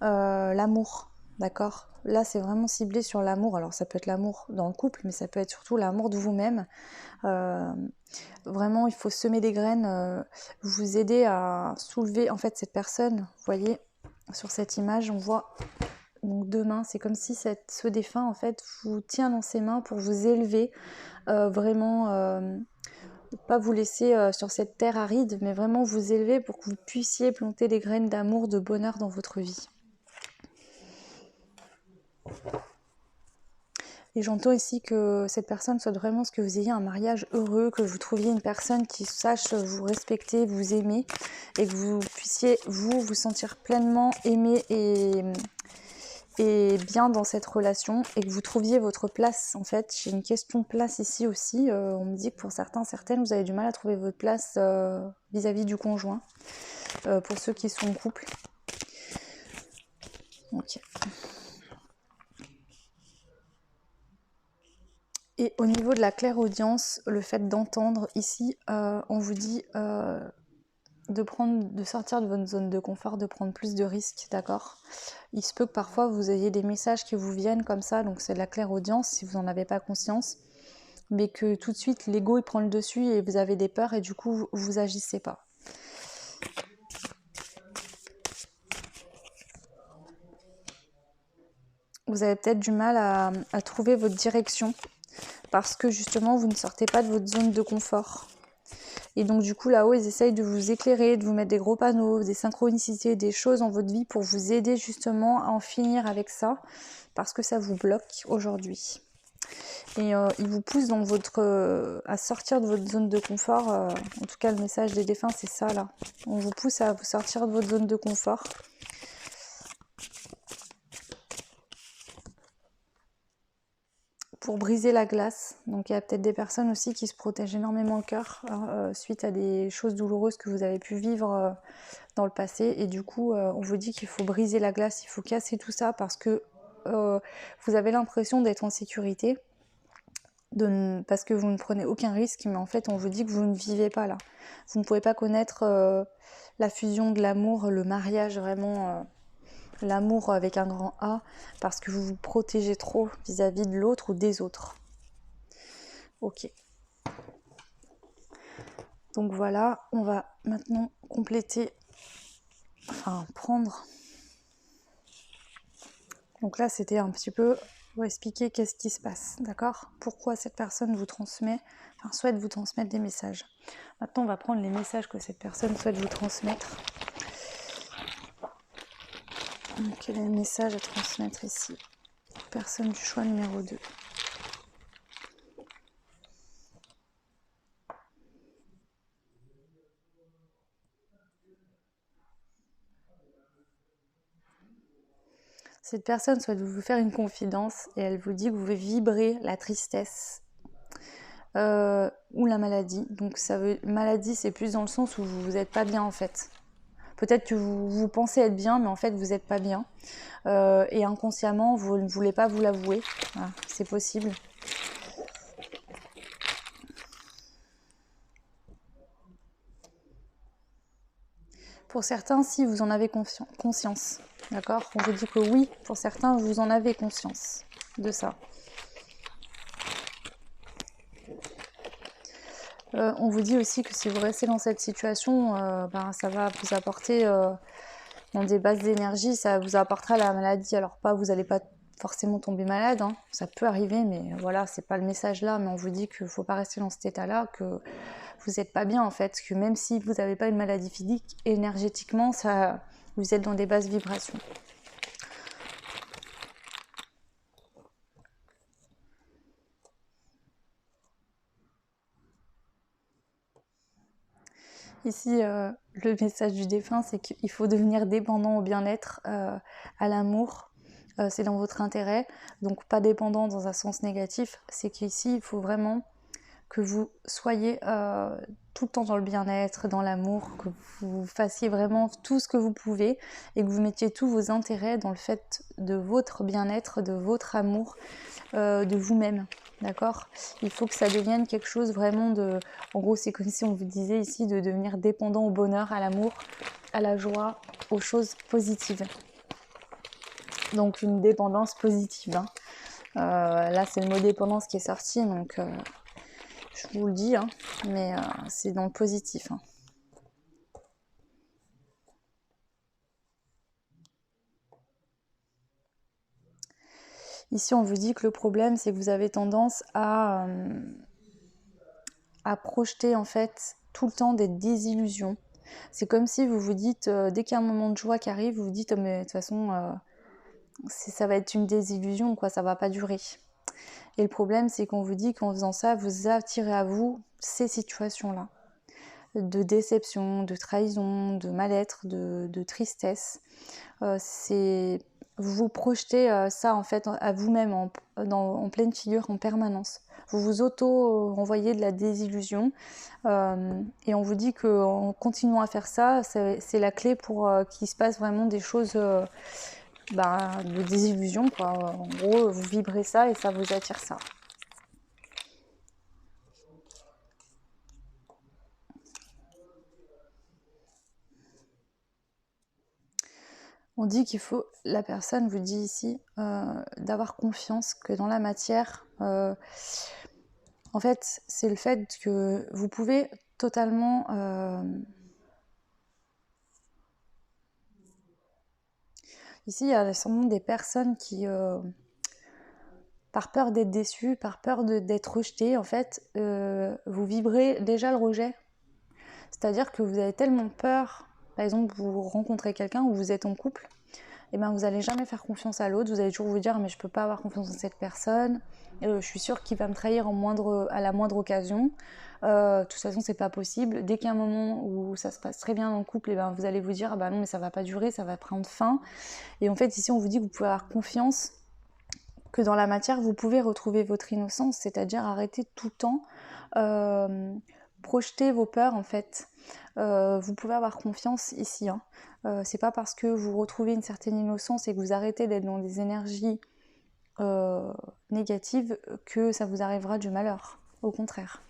l'amour. D'accord? Là, c'est vraiment ciblé sur l'amour. Alors, ça peut être l'amour dans le couple, mais ça peut être surtout l'amour de vous-même. Vraiment, il faut semer des graines, vous aider à soulever, en fait, cette personne. Vous voyez, sur cette image, on voit donc deux mains. C'est comme si ce défunt, en fait, vous tient dans ses mains pour vous élever, vraiment... pas vous laisser sur cette terre aride, mais vraiment vous élever pour que vous puissiez planter des graines d'amour, de bonheur dans votre vie. Et j'entends ici que cette personne souhaite vraiment que vous ayez un mariage heureux, que vous trouviez une personne qui sache vous respecter, vous aimer, et que vous puissiez vous sentir pleinement aimé et bien dans cette relation, et que vous trouviez votre place. En fait, j'ai une question de place ici aussi. On me dit que pour certaines, vous avez du mal à trouver votre place vis-à-vis du conjoint, pour ceux qui sont en couple. Ok. Et au niveau de la clairaudience, le fait d'entendre ici, on vous dit de sortir de votre zone de confort, de prendre plus de risques, d'accord? Il se peut que parfois vous ayez des messages qui vous viennent comme ça, donc c'est de la clairaudience si vous n'en avez pas conscience, mais que tout de suite l'ego il prend le dessus et vous avez des peurs et du coup vous agissez pas. Vous avez peut-être du mal à trouver votre direction, parce que justement vous ne sortez pas de votre zone de confort. Et donc du coup là-haut ils essayent de vous éclairer, de vous mettre des gros panneaux, des synchronicités, des choses dans votre vie pour vous aider justement à en finir avec ça, parce que ça vous bloque aujourd'hui. Et ils vous poussent dans à sortir de votre zone de confort. En tout cas le message des défunts c'est ça là. On vous pousse à vous sortir de votre zone de confort. Pour briser la glace. Donc il y a peut-être des personnes aussi qui se protègent énormément le cœur suite à des choses douloureuses que vous avez pu vivre dans le passé. Et du coup, on vous dit qu'il faut briser la glace, il faut casser tout ça parce que vous avez l'impression d'être en sécurité, parce que vous ne prenez aucun risque, mais en fait on vous dit que vous ne vivez pas là. Vous ne pouvez pas connaître la fusion de l'amour, le mariage vraiment... l'amour avec un grand A, parce que vous vous protégez trop vis-à-vis de l'autre ou des autres. Ok. Donc voilà, on va maintenant compléter, enfin prendre. Donc là, c'était un petit peu pour expliquer qu'est-ce qui se passe, d'accord? Pourquoi cette personne vous transmet, enfin souhaite vous transmettre des messages. Maintenant, on va prendre les messages que cette personne souhaite vous transmettre. Donc, quel est le message à transmettre ici? Personne du choix numéro 2. Cette personne souhaite vous faire une confidence et elle vous dit que vous pouvez vibrer la tristesse ou la maladie. Donc maladie, c'est plus dans le sens où vous n'êtes pas bien en fait. Peut-être que vous pensez être bien, mais en fait vous n'êtes pas bien. Et inconsciemment, vous ne voulez pas vous l'avouer. Voilà, c'est possible. Pour certains, si vous en avez conscience, d'accord? On vous dit que oui, pour certains, vous en avez conscience de ça. On vous dit aussi que si vous restez dans cette situation, ça va vous apporter dans des bases d'énergie, ça vous apportera la maladie. Alors vous n'allez pas forcément tomber malade, hein. Ça peut arriver, mais voilà, c'est pas le message là, mais on vous dit qu'il ne faut pas rester dans cet état-là, que vous n'êtes pas bien en fait, que même si vous n'avez pas une maladie physique, énergétiquement, vous êtes dans des basses vibrations. Ici, le message du défunt, c'est qu'il faut devenir dépendant au bien-être, à l'amour. C'est dans votre intérêt. Donc pas dépendant dans un sens négatif. C'est qu'ici, il faut vraiment que vous soyez tout le temps dans le bien-être, dans l'amour, que vous fassiez vraiment tout ce que vous pouvez et que vous mettiez tous vos intérêts dans le fait de votre bien-être, de votre amour, de vous-même. D'accord? Il faut que ça devienne quelque chose vraiment de... En gros, c'est comme si on vous disait ici de devenir dépendant au bonheur, à l'amour, à la joie, aux choses positives. Donc une dépendance positive. Hein. Là, c'est le mot dépendance qui est sorti, donc je vous le dis, hein, mais c'est dans le positif. Hein. Ici, on vous dit que le problème, c'est que vous avez tendance à projeter en fait tout le temps des désillusions. C'est comme si vous vous dites, dès qu'il y a un moment de joie qui arrive, vous vous dites, oh, mais de toute façon, ça va être une désillusion, quoi, ça va pas durer. Et le problème, c'est qu'on vous dit qu'en faisant ça, vous attirez à vous ces situations-là, de déception, de trahison, de mal-être, de tristesse. Vous projetez ça en fait à vous-même en pleine figure en permanence. Vous vous auto-renvoyez de la désillusion et on vous dit qu'en continuant à faire ça, c'est la clé pour qu'il se passe vraiment des choses de désillusion, quoi. En gros, vous vibrez ça et ça vous attire ça. On dit qu'il faut, la personne vous dit ici, d'avoir confiance que dans la matière, en fait, c'est le fait que vous pouvez totalement... Ici, il y a sûrement des personnes qui par peur d'être déçu, par peur d'être rejeté, en fait, vous vibrez déjà le rejet. C'est-à-dire que vous avez tellement peur, par exemple, vous rencontrez quelqu'un ou vous êtes en couple, et ben vous n'allez jamais faire confiance à l'autre, vous allez toujours vous dire mais je peux pas avoir confiance en cette personne, je suis sûre qu'il va me trahir à la moindre occasion, de toute façon c'est pas possible. Dès qu'il y a un moment où ça se passe très bien dans le couple, et ben vous allez vous dire ah bah non mais ça va pas durer, ça va prendre fin. Et en fait ici on vous dit que vous pouvez avoir confiance que dans la matière vous pouvez retrouver votre innocence, c'est-à-dire arrêter tout le temps projeter vos peurs en fait. Vous pouvez avoir confiance ici, hein. C'est pas parce que vous retrouvez une certaine innocence et que vous arrêtez d'être dans des énergies négatives que ça vous arrivera du malheur, au contraire.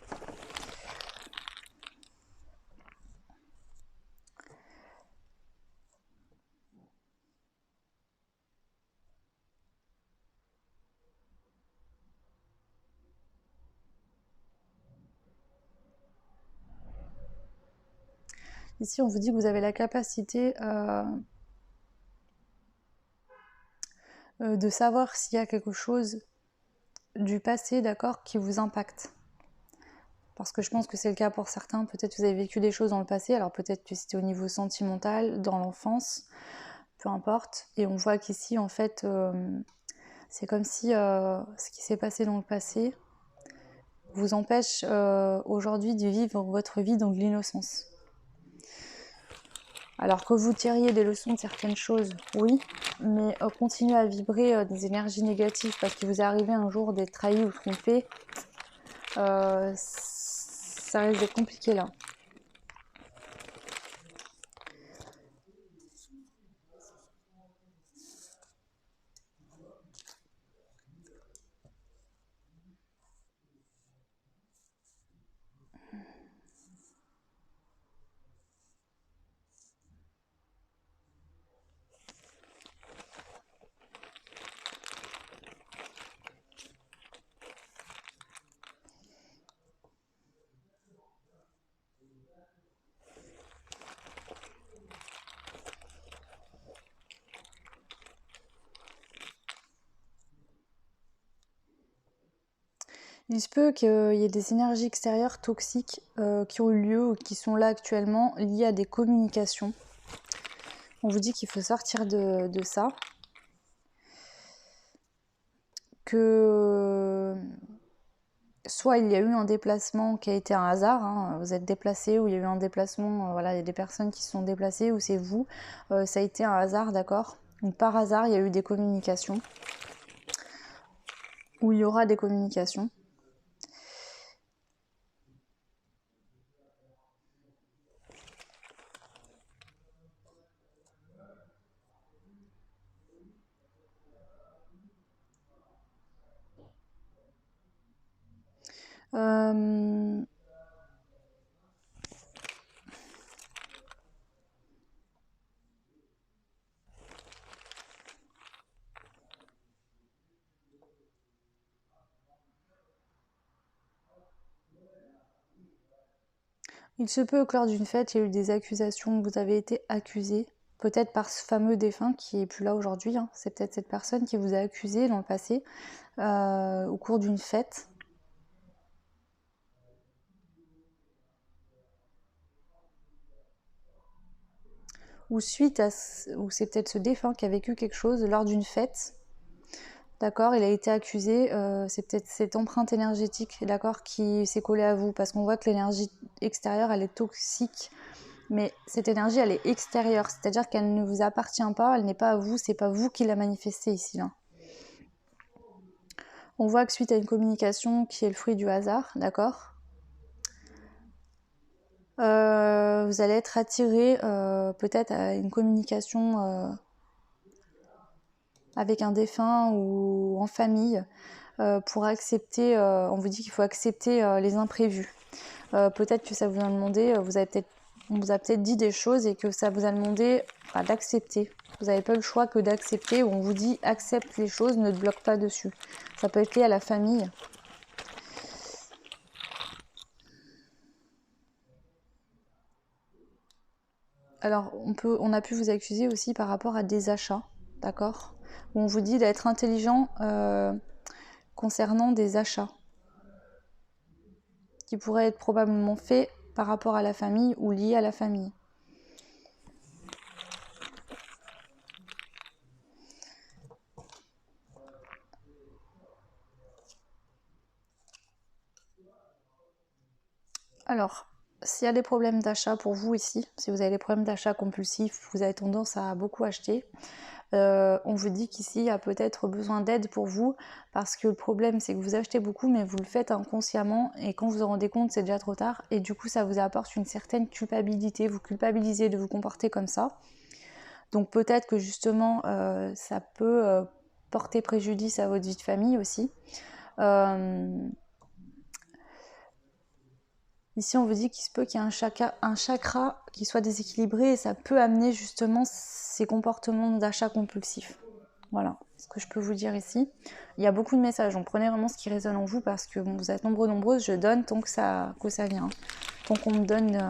Ici on vous dit que vous avez la capacité de savoir s'il y a quelque chose du passé, d'accord, qui vous impacte. Parce que je pense que c'est le cas pour certains. Peut-être que vous avez vécu des choses dans le passé, alors peut-être que c'était au niveau sentimental, dans l'enfance, peu importe. Et on voit qu'ici, en fait, c'est comme si ce qui s'est passé dans le passé vous empêche aujourd'hui de vivre votre vie dans de l'innocence. Alors que vous tiriez des leçons de certaines choses, oui, mais continuer à vibrer des énergies négatives parce qu'il vous est arrivé un jour d'être trahi ou trompé, ça risque d'être compliqué là. Il se peut qu'il y ait des énergies extérieures toxiques qui ont eu lieu ou qui sont là actuellement liées à des communications. On vous dit qu'il faut sortir de ça. Que soit il y a eu un déplacement qui a été un hasard, hein, vous êtes déplacé, ou il y a eu un déplacement, voilà, il y a des personnes qui se sont déplacées, ou c'est vous, ça a été un hasard, d'accord. Donc par hasard, il y a eu des communications, ou il y aura des communications. Il se peut que lors d'une fête, il y a eu des accusations, que vous avez été accusé, peut-être par ce fameux défunt qui est plus là aujourd'hui, hein. C'est peut-être cette personne qui vous a accusé dans le passé, au cours d'une fête. Ou suite à... ou c'est peut-être ce défunt qui a vécu quelque chose lors d'une fête. D'accord, il a été accusé, c'est peut-être cette empreinte énergétique, d'accord, qui s'est collée à vous, parce qu'on voit que l'énergie extérieure, elle est toxique, mais cette énergie, elle est extérieure, c'est-à-dire qu'elle ne vous appartient pas, elle n'est pas à vous, c'est pas vous qui la manifestez ici, là. On voit que suite à une communication qui est le fruit du hasard, d'accord, vous allez être attiré peut-être à une communication avec un défunt ou en famille, pour accepter, on vous dit qu'il faut accepter les imprévus. Peut-être que ça vous a demandé, on vous a peut-être dit des choses et que ça vous a demandé d'accepter. Vous n'avez pas le choix que d'accepter, ou on vous dit accepte les choses, ne te bloque pas dessus. Ça peut être lié à la famille. Alors on a pu vous accuser aussi par rapport à des achats, d'accord, où on vous dit d'être intelligent concernant des achats qui pourraient être probablement faits par rapport à la famille ou liés à la famille. Alors, s'il y a des problèmes d'achat pour vous ici, si vous avez des problèmes d'achat compulsifs, vous avez tendance à beaucoup acheter, on vous dit qu'ici il y a peut-être besoin d'aide pour vous, parce que le problème c'est que vous achetez beaucoup mais vous le faites inconsciemment et quand vous vous rendez compte c'est déjà trop tard et du coup ça vous apporte une certaine culpabilité, vous culpabilisez de vous comporter comme ça. Donc peut-être que justement ça peut porter préjudice à votre vie de famille aussi. Ici, on vous dit qu'il se peut qu'il y ait un chakra qui soit déséquilibré et ça peut amener justement ces comportements d'achat compulsif. Voilà ce que je peux vous dire ici. Il y a beaucoup de messages, donc prenez vraiment ce qui résonne en vous parce que bon, vous êtes nombreuses, je donne tant que ça vient. Tant qu'on me donne...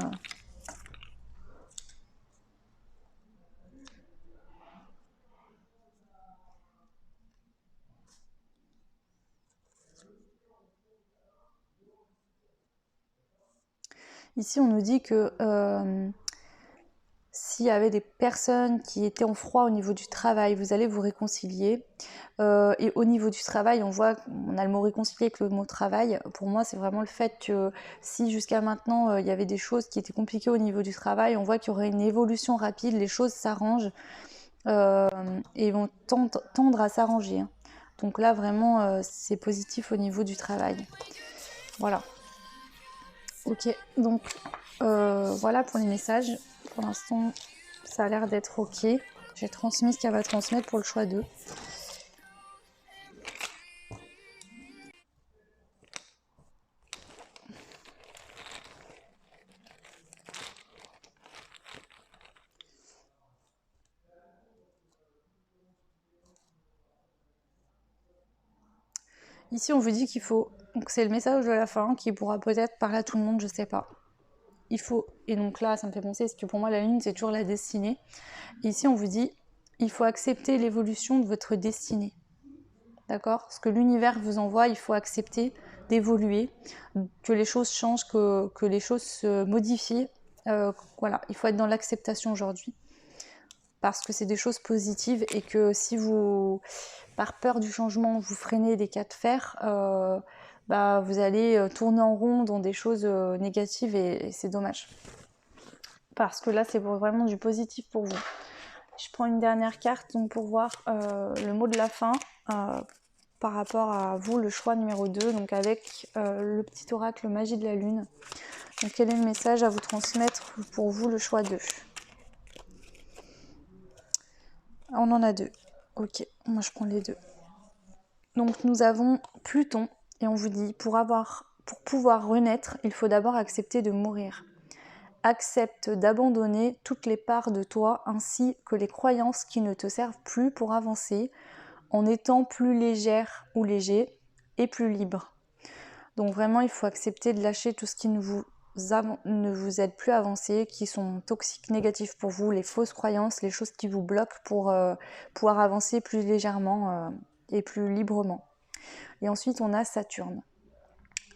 Ici, on nous dit que s'il y avait des personnes qui étaient en froid au niveau du travail, vous allez vous réconcilier. Et au niveau du travail, on voit qu'on a le mot réconcilier avec le mot travail. Pour moi, c'est vraiment le fait que si jusqu'à maintenant, il y avait des choses qui étaient compliquées au niveau du travail, on voit qu'il y aurait une évolution rapide, les choses s'arrangent et vont tendre à s'arranger. Hein. Donc là, vraiment, c'est positif au niveau du travail. Voilà. Ok, donc voilà pour les messages. Pour l'instant, ça a l'air d'être ok. J'ai transmis ce qu'elle va transmettre pour le choix 2. Ici, on vous dit qu'il faut... Donc c'est le message de la fin qui pourra peut-être parler à tout le monde, je sais pas. Il faut... Et donc là, ça me fait penser, parce que pour moi, la lune, c'est toujours la destinée. Ici, on vous dit, il faut accepter l'évolution de votre destinée. D'accord ? Ce que l'univers vous envoie, il faut accepter d'évoluer, que les choses changent, que les choses se modifient. Voilà, il faut être dans l'acceptation aujourd'hui. Parce que c'est des choses positives et que si vous, par peur du changement, vous freinez des cas de fer, vous allez tourner en rond dans des choses négatives et c'est dommage. Parce que là, c'est vraiment du positif pour vous. Je prends une dernière carte donc pour voir le mot de la fin par rapport à vous, le choix numéro 2, donc avec le petit oracle magie de la lune. Donc quel est le message à vous transmettre pour vous, le choix 2 ? On en a 2. Ok, moi je prends les 2. Donc nous avons Pluton et on vous dit pour pouvoir renaître, il faut d'abord accepter de mourir. Accepte d'abandonner toutes les parts de toi ainsi que les croyances qui ne te servent plus pour avancer en étant plus légère ou léger et plus libre. Donc vraiment il faut accepter de lâcher tout ce qui ne vous aide plus à avancer, qui sont toxiques, négatifs pour vous, les fausses croyances, les choses qui vous bloquent pour pouvoir avancer plus légèrement et plus librement. Et ensuite on a Saturne.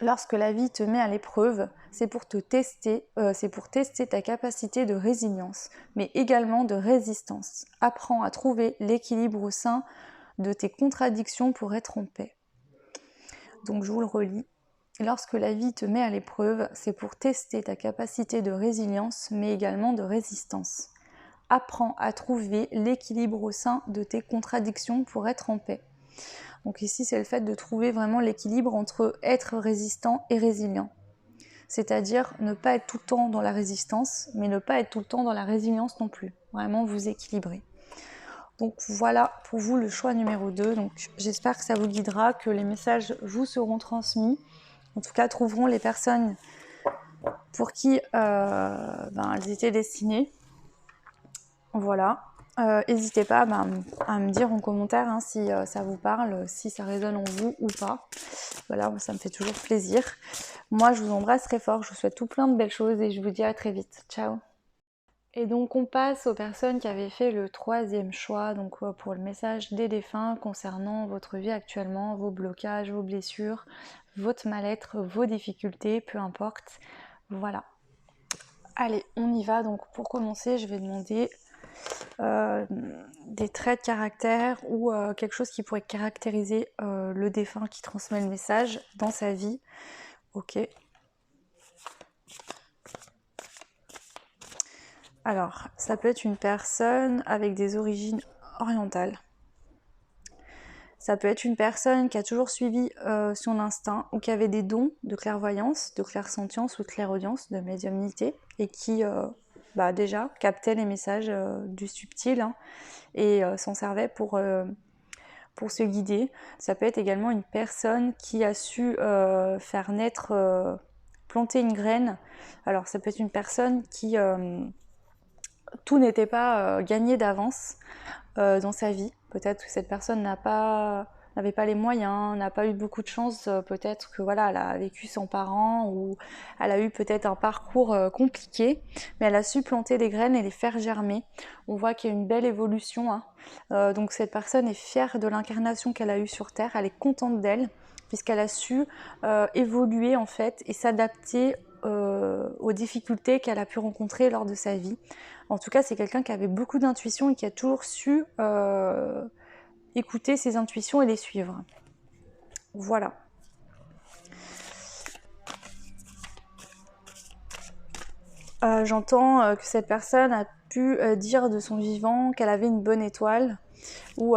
Lorsque la vie te met à l'épreuve, c'est pour tester ta capacité de résilience, mais également de résistance. Apprends à trouver l'équilibre au sein de tes contradictions pour être en paix. Donc je vous le relis. Lorsque la vie te met à l'épreuve, c'est pour tester ta capacité de résilience, mais également de résistance. Apprends à trouver l'équilibre au sein de tes contradictions pour être en paix. Donc ici, c'est le fait de trouver vraiment l'équilibre entre être résistant et résilient. C'est-à-dire ne pas être tout le temps dans la résistance, mais ne pas être tout le temps dans la résilience non plus. Vraiment vous équilibrer. Donc voilà pour vous le choix numéro 2. Donc j'espère que ça vous guidera, que les messages vous seront transmis. En tout cas, trouveront les personnes pour qui elles étaient destinées. Voilà. N'hésitez pas à me dire en commentaire si ça vous parle, si ça résonne en vous ou pas. Voilà, ça me fait toujours plaisir. Moi, je vous embrasse très fort, je vous souhaite tout plein de belles choses et je vous dis à très vite. Ciao! Et donc on passe aux personnes qui avaient fait le troisième choix, donc pour le message des défunts concernant votre vie actuellement, vos blocages, vos blessures, votre mal-être, vos difficultés, peu importe. Voilà. Allez, on y va. Donc pour commencer, je vais demander des traits de caractère ou quelque chose qui pourrait caractériser le défunt qui transmet le message dans sa vie. Ok. Alors, ça peut être une personne avec des origines orientales. Ça peut être une personne qui a toujours suivi son instinct ou qui avait des dons de clairvoyance, de clairsentience ou de clairaudience, de médiumnité et qui déjà captait les messages du subtil et s'en servait pour se guider. Ça peut être également une personne qui a su faire naître, planter une graine. Alors ça peut être une personne qui tout n'était pas gagné d'avance dans sa vie. Peut-être que cette personne n'avait pas les moyens, n'a pas eu beaucoup de chance, peut-être que voilà, elle a vécu sans parents ou elle a eu peut-être un parcours compliqué, mais elle a su planter des graines et les faire germer. On voit qu'il y a une belle évolution, hein. Donc cette personne est fière de l'incarnation qu'elle a eue sur Terre, elle est contente d'elle, puisqu'elle a su évoluer en fait et s'adapter aux difficultés qu'elle a pu rencontrer lors de sa vie. En tout cas, c'est quelqu'un qui avait beaucoup d'intuition et qui a toujours su écouter ses intuitions et les suivre. Voilà. J'entends que cette personne a pu dire de son vivant qu'elle avait une bonne étoile ou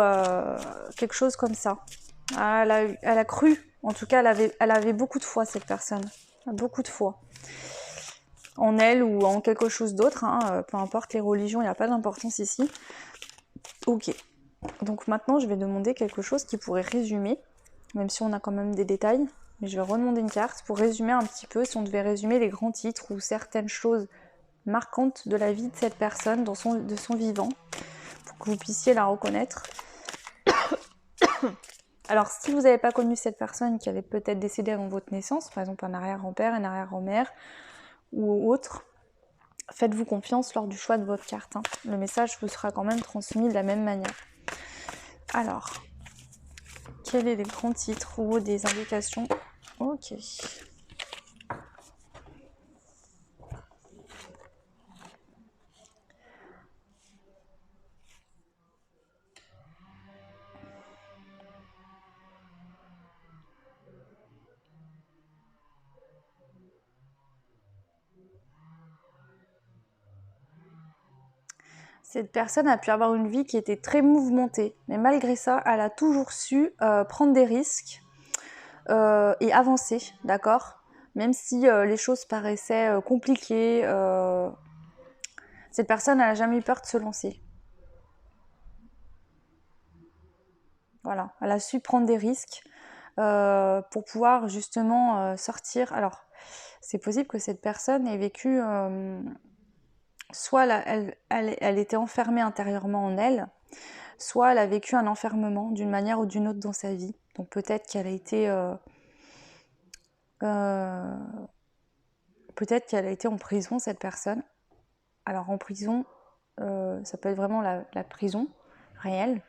quelque chose comme ça. Elle a cru, en tout cas, elle avait beaucoup de foi, cette personne. Beaucoup de foi. En elle ou en quelque chose d'autre, hein, peu importe les religions, il n'y a pas d'importance ici. Ok. Donc maintenant, je vais demander quelque chose qui pourrait résumer, même si on a quand même des détails, mais je vais redemander une carte pour résumer un petit peu, si on devait résumer les grands titres ou certaines choses marquantes de la vie de cette personne, de son vivant, pour que vous puissiez la reconnaître. Alors, si vous n'avez pas connu cette personne qui avait peut-être décédé avant votre naissance, par exemple un arrière-grand-père, une arrière-grand-mère ou autre, faites-vous confiance lors du choix de votre carte. Le message vous sera quand même transmis de la même manière. Alors, quels sont les grands titres ou des indications? Ok. Cette personne a pu avoir une vie qui était très mouvementée, mais malgré ça, elle a toujours su prendre des risques et avancer, d'accord? Même si les choses paraissaient compliquées, cette personne n'a jamais eu peur de se lancer. Voilà, elle a su prendre des risques pour pouvoir justement sortir. Alors, c'est possible que cette personne ait vécu... soit elle était enfermée intérieurement en elle, soit elle a vécu un enfermement d'une manière ou d'une autre dans sa vie. Donc peut-être qu'elle a été en prison, cette personne. Alors en prison, ça peut être vraiment la prison réelle,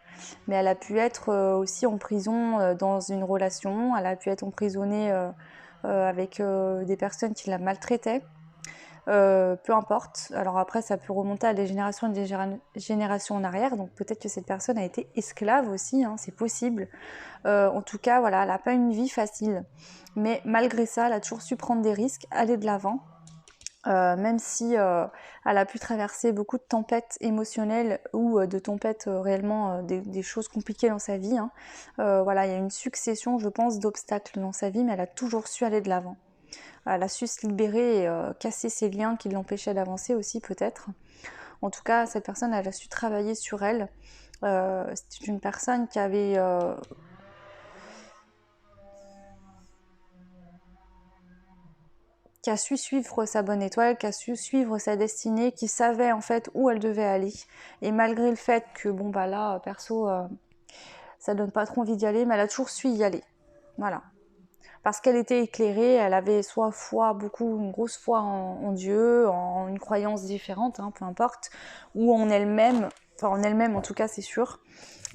mais elle a pu être aussi en prison dans une relation, elle a pu être emprisonnée avec des personnes qui la maltraitaient. Peu importe. Alors après, ça peut remonter à des générations et des générations en arrière. Donc peut-être que cette personne a été esclave aussi, hein, c'est possible. En tout cas, voilà, elle n'a pas une vie facile. Mais malgré ça, elle a toujours su prendre des risques, aller de l'avant. Même si elle a pu traverser beaucoup de tempêtes émotionnelles ou de tempêtes réellement des choses compliquées dans sa vie. Voilà, il y a une succession, je pense, d'obstacles dans sa vie, mais elle a toujours su aller de l'avant. Elle a su se libérer et casser ces liens qui l'empêchaient d'avancer aussi peut-être. En tout cas, cette personne, elle a su travailler sur elle. C'est une personne qui avait... qui a su suivre sa bonne étoile, qui a su suivre sa destinée, qui savait en fait où elle devait aller. Et malgré le fait que, bon bah là, perso, ça donne pas trop envie d'y aller, mais elle a toujours su y aller. Voilà. parce qu'elle était éclairée, elle avait soit foi, une grosse foi en Dieu, en une croyance différente, hein, peu importe, ou en elle-même, enfin en elle-même en tout cas c'est sûr,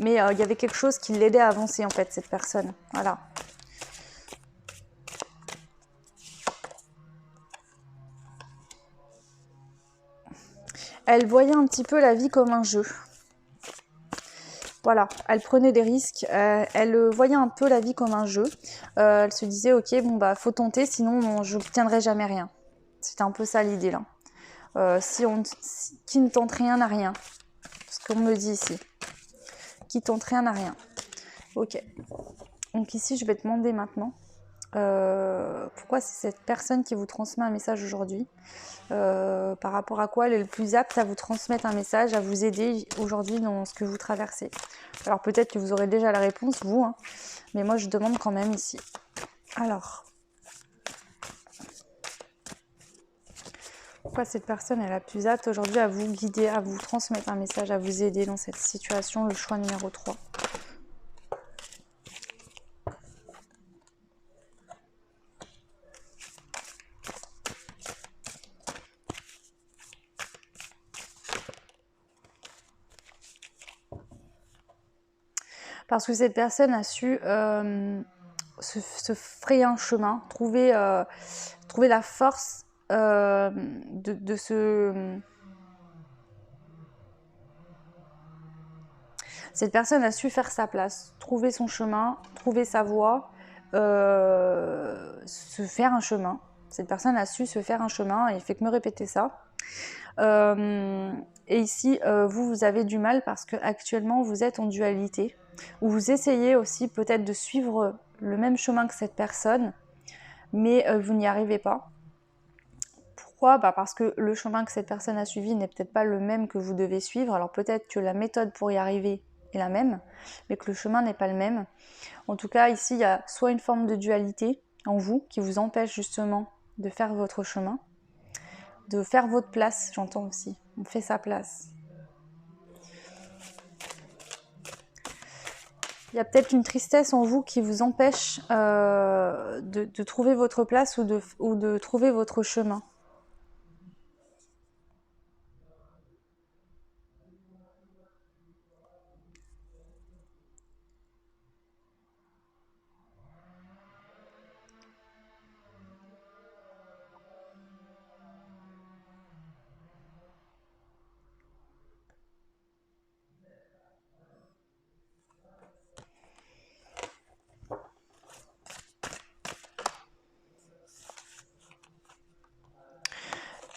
mais il y avait quelque chose qui l'aidait à avancer en fait, cette personne, voilà. Elle voyait un petit peu la vie comme un jeu. Voilà, elle prenait des risques, elle voyait un peu la vie comme un jeu. Elle se disait, ok, bon bah faut tenter, sinon je n'obtiendrai jamais rien. C'était un peu ça l'idée là. Qui ne tente rien n'a rien. Ce qu'on me dit ici. Qui tente rien n'a rien. Ok. Donc ici, je vais te demander maintenant pourquoi c'est cette personne qui vous transmet un message aujourd'hui. Par rapport à quoi elle est le plus apte à vous transmettre un message, à vous aider aujourd'hui dans ce que vous traversez. Alors peut-être que vous aurez déjà la réponse, vous, hein, mais moi je demande quand même ici. Alors, pourquoi cette personne est la plus apte aujourd'hui à vous guider, à vous transmettre un message, à vous aider dans cette situation, le choix numéro 3. Parce que cette personne a su se frayer un chemin, trouver la force de se... Cette personne a su faire sa place, trouver son chemin, trouver sa voie, se faire un chemin. Cette personne a su se faire un chemin et il fait que me répéter ça. Et ici, vous avez du mal parce que actuellement vous êtes en dualité, où vous essayez aussi peut-être de suivre le même chemin que cette personne, mais vous n'y arrivez pas. Pourquoi ? Parce que le chemin que cette personne a suivi n'est peut-être pas le même que vous devez suivre. Alors peut-être que la méthode pour y arriver est la même, mais que le chemin n'est pas le même. En tout cas, ici, il y a soit une forme de dualité en vous qui vous empêche justement de faire votre chemin, de faire votre place, j'entends aussi. On fait sa place. Il y a peut-être une tristesse en vous qui vous empêche de trouver votre place ou de trouver votre chemin.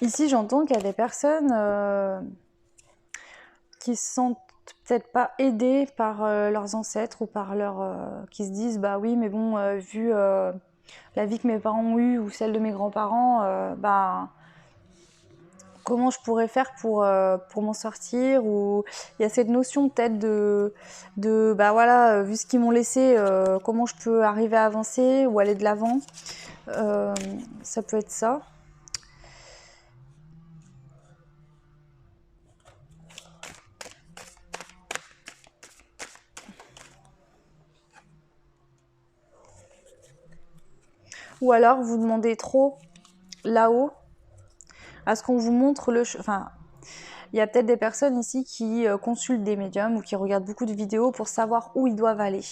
Ici, j'entends qu'il y a des personnes qui se sentent peut-être pas aidées par leurs ancêtres ou par qui se disent bah oui mais bon vu la vie que mes parents ont eue ou celle de mes grands-parents bah comment je pourrais faire pour m'en sortir, ou il y a cette notion peut-être de bah voilà vu ce qu'ils m'ont laissé comment je peux arriver à avancer ou aller de l'avant, ça peut être ça. Ou alors vous demandez trop là-haut à ce qu'on vous montre enfin, il y a peut-être des personnes ici qui consultent des médiums ou qui regardent beaucoup de vidéos pour savoir où ils doivent aller.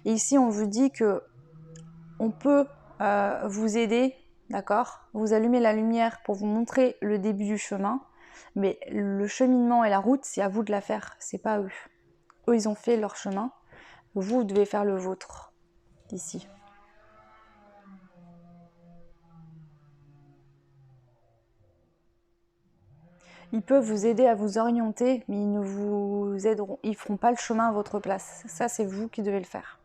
Et ici, on vous dit que on peut vous aider, d'accord ? Vous allumer la lumière pour vous montrer le début du chemin, mais le cheminement et la route, c'est à vous de la faire, c'est pas eux. Eux, ils ont fait leur chemin, vous devez faire le vôtre, ici. Ils peuvent vous aider à vous orienter, mais ils ne vous aideront, ils feront pas le chemin à votre place. Ça, c'est vous qui devez le faire.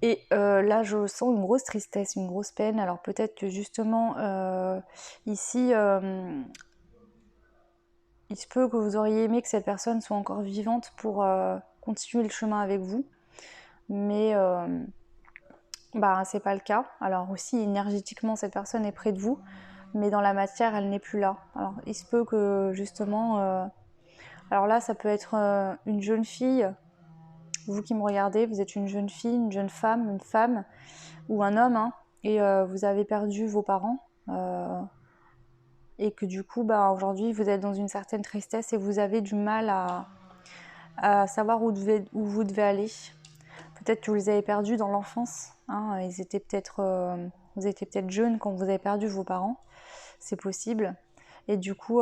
Et là, je sens une grosse tristesse, une grosse peine. Alors peut-être que justement, ici, il se peut que vous auriez aimé que cette personne soit encore vivante pour continuer le chemin avec vous. Mais bah, c'est pas le cas. Alors aussi, énergétiquement, cette personne est près de vous, mais dans la matière, elle n'est plus là. Alors il se peut que justement... alors là, ça peut être une jeune fille vous qui me regardez, vous êtes une jeune fille, une femme ou un homme, hein, et vous avez perdu vos parents. Et que du coup, aujourd'hui, vous êtes dans une certaine tristesse et vous avez du mal à savoir où vous devez aller. Peut-être que vous les avez perdus dans l'enfance, hein, vous étiez peut-être jeunes quand vous avez perdu vos parents, c'est possible. Et du coup,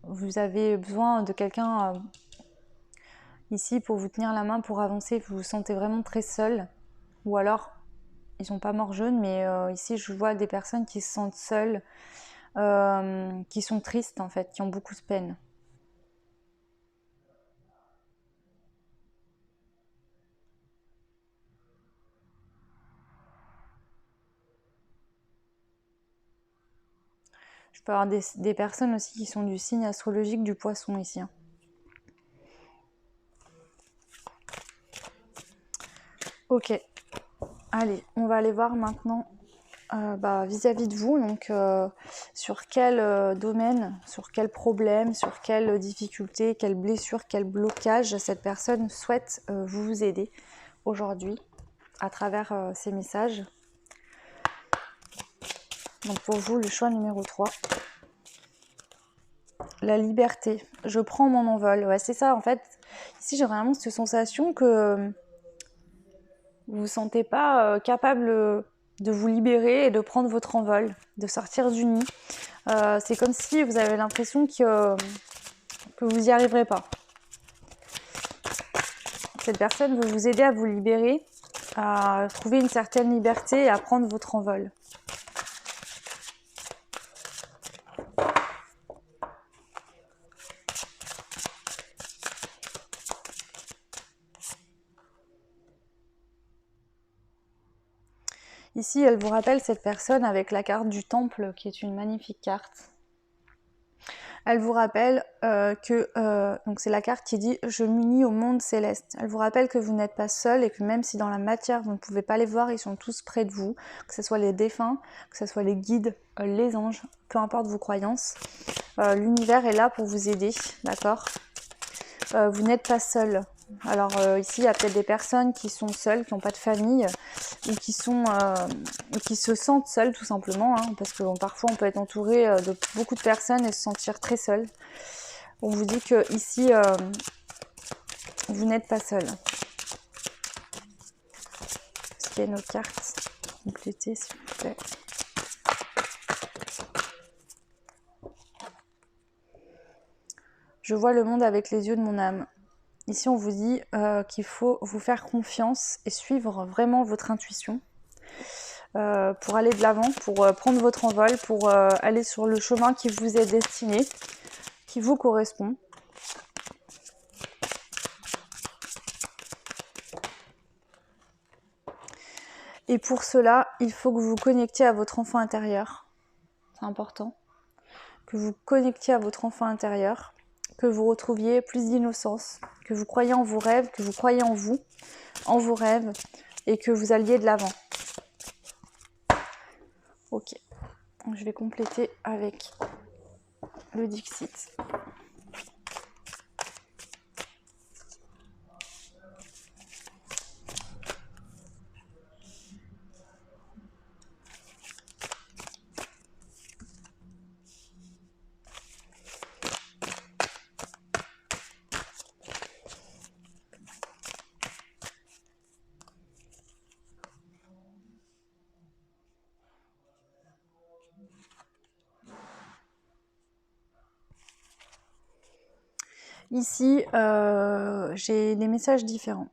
vous avez besoin de quelqu'un ici pour vous tenir la main, pour avancer. Vous vous sentez vraiment très seul. Ou alors, ils sont pas morts jeunes, mais ici, je vois des personnes qui se sentent seules, qui sont tristes en fait, qui ont beaucoup de peine. Je peux avoir des personnes aussi qui sont du signe astrologique du poisson ici, hein. Ok, allez, on va aller voir maintenant vis-à-vis de vous, donc sur quel domaine, sur quel problème, sur quelle difficulté, quelle blessure, quel blocage cette personne souhaite vous aider aujourd'hui à travers ces messages. Donc pour vous, le choix numéro 3. La liberté. Je prends mon envol. Ouais, c'est ça en fait. Ici, j'ai vraiment cette sensation que vous vous sentez pas capable de vous libérer et de prendre votre envol, de sortir du nid. C'est comme si vous avez l'impression que vous n'y arriverez pas. Cette personne veut vous aider à vous libérer, à trouver une certaine liberté et à prendre votre envol. Ici, elle vous rappelle cette personne avec la carte du temple, qui est une magnifique carte. Elle vous rappelle donc c'est la carte qui dit « Je m'unis au monde céleste ». Elle vous rappelle que vous n'êtes pas seul et que même si dans la matière, vous ne pouvez pas les voir, ils sont tous près de vous, que ce soit les défunts, que ce soit les guides, les anges, peu importe vos croyances. L'univers est là pour vous aider, d'accord ? Vous n'êtes pas seul. Alors ici, il y a peut-être des personnes qui sont seules, qui n'ont pas de famille, ou qui se sentent seules tout simplement, hein, parce que parfois on peut être entouré de beaucoup de personnes et se sentir très seul. On vous dit que ici, vous n'êtes pas seul. Est-ce qu'il y a une autre carte complétée, s'il vous plaît ? Je vois le monde avec les yeux de mon âme. Ici, on vous dit qu'il faut vous faire confiance et suivre vraiment votre intuition pour aller de l'avant, pour prendre votre envol, pour aller sur le chemin qui vous est destiné, qui vous correspond. Et pour cela, il faut que vous vous connectiez à votre enfant intérieur. C'est important. Que vous connectiez à votre enfant intérieur, que vous retrouviez plus d'innocence, que vous croyez en vos rêves, que vous croyez en vous, en vos rêves, et que vous alliez de l'avant. Ok, donc je vais compléter avec le Dixit. Ici, j'ai des messages différents.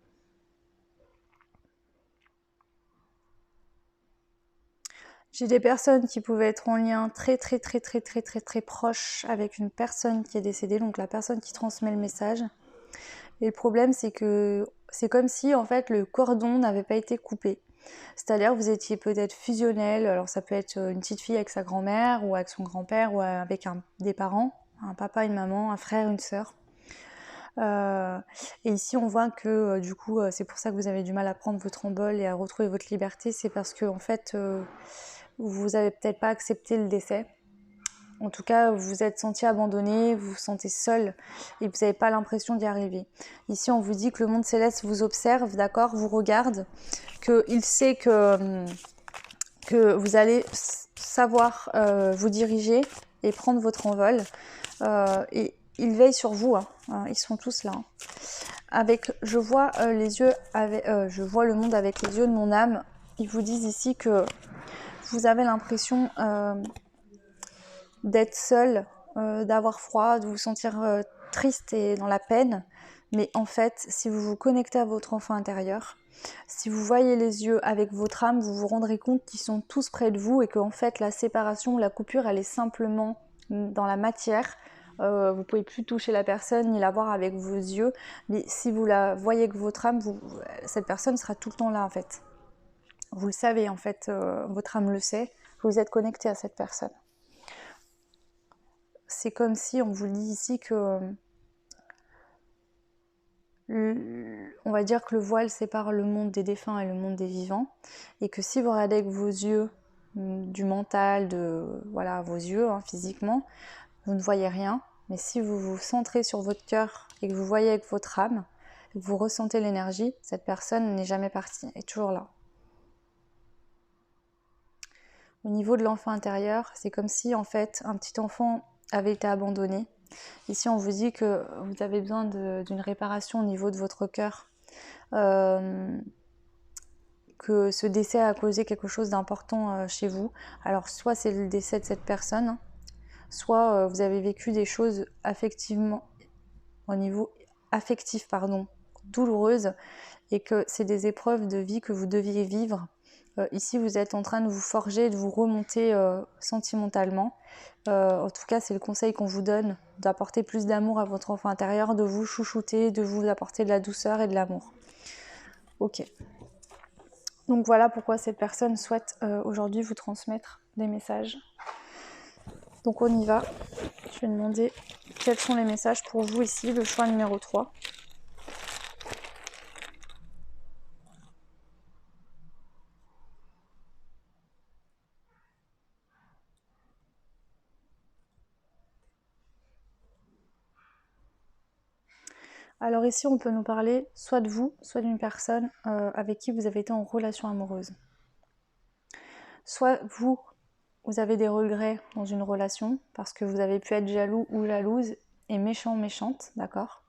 J'ai des personnes qui pouvaient être en lien très proche avec une personne qui est décédée, donc la personne qui transmet le message. Et le problème, c'est que c'est comme si en fait le cordon n'avait pas été coupé. C'est-à-dire vous étiez peut-être fusionnel, alors ça peut être une petite fille avec sa grand-mère ou avec son grand-père ou avec des parents, un papa, une maman, un frère, une sœur. Et ici on voit que du coup c'est pour ça que vous avez du mal à prendre votre envol et à retrouver votre liberté, c'est parce que en fait vous avez peut-être pas accepté le décès, En tout cas, vous vous êtes senti abandonné, vous vous sentez seul et vous n'avez pas l'impression d'y arriver. Ici, on vous dit que le monde céleste vous observe, d'accord, vous regarde, qu'il sait que vous allez savoir vous diriger et prendre votre envol. Et ils veillent sur vous, hein. Ils sont tous là. Hein. Je vois je vois le monde avec les yeux de mon âme. Ils vous disent ici que vous avez l'impression d'être seul, d'avoir froid, de vous sentir triste et dans la peine. Mais en fait, si vous vous connectez à votre enfant intérieur, si vous voyez les yeux avec votre âme, vous vous rendrez compte qu'ils sont tous près de vous et qu'en fait la séparation, la coupure, elle est simplement dans la matière. Vous ne pouvez plus toucher la personne ni la voir avec vos yeux, mais si vous la voyez avec votre âme, cette personne sera tout le temps là en fait. Vous le savez en fait, votre âme le sait, vous êtes connecté à cette personne. C'est comme si on vous dit ici que on va dire que le voile sépare le monde des défunts et le monde des vivants, et que si vous regardez avec vos yeux du mental, voilà, vos yeux hein, physiquement, vous ne voyez rien, mais si vous vous centrez sur votre cœur et que vous voyez avec votre âme, que vous ressentez l'énergie, cette personne n'est jamais partie, elle est toujours là. Au niveau de l'enfant intérieur, c'est comme si en fait un petit enfant avait été abandonné. Ici, on vous dit que vous avez besoin d'une réparation au niveau de votre cœur, que ce décès a causé quelque chose d'important chez vous. Alors, soit c'est le décès de cette personne, soit vous avez vécu des choses au niveau affectif, douloureuses, et que c'est des épreuves de vie que vous deviez vivre. Ici, vous êtes en train de vous forger, de vous remonter sentimentalement. En tout cas, c'est le conseil qu'on vous donne, d'apporter plus d'amour à votre enfant intérieur, de vous chouchouter, de vous apporter de la douceur et de l'amour. Ok. Donc voilà pourquoi cette personne souhaite aujourd'hui vous transmettre des messages. Donc on y va. Je vais demander quels sont les messages pour vous ici, le choix numéro 3. Alors ici, on peut nous parler soit de vous, soit d'une personne avec qui vous avez été en relation amoureuse. Soit vous avez des regrets dans une relation parce que vous avez pu être jaloux ou jalouse et méchant, méchante, d'accord ?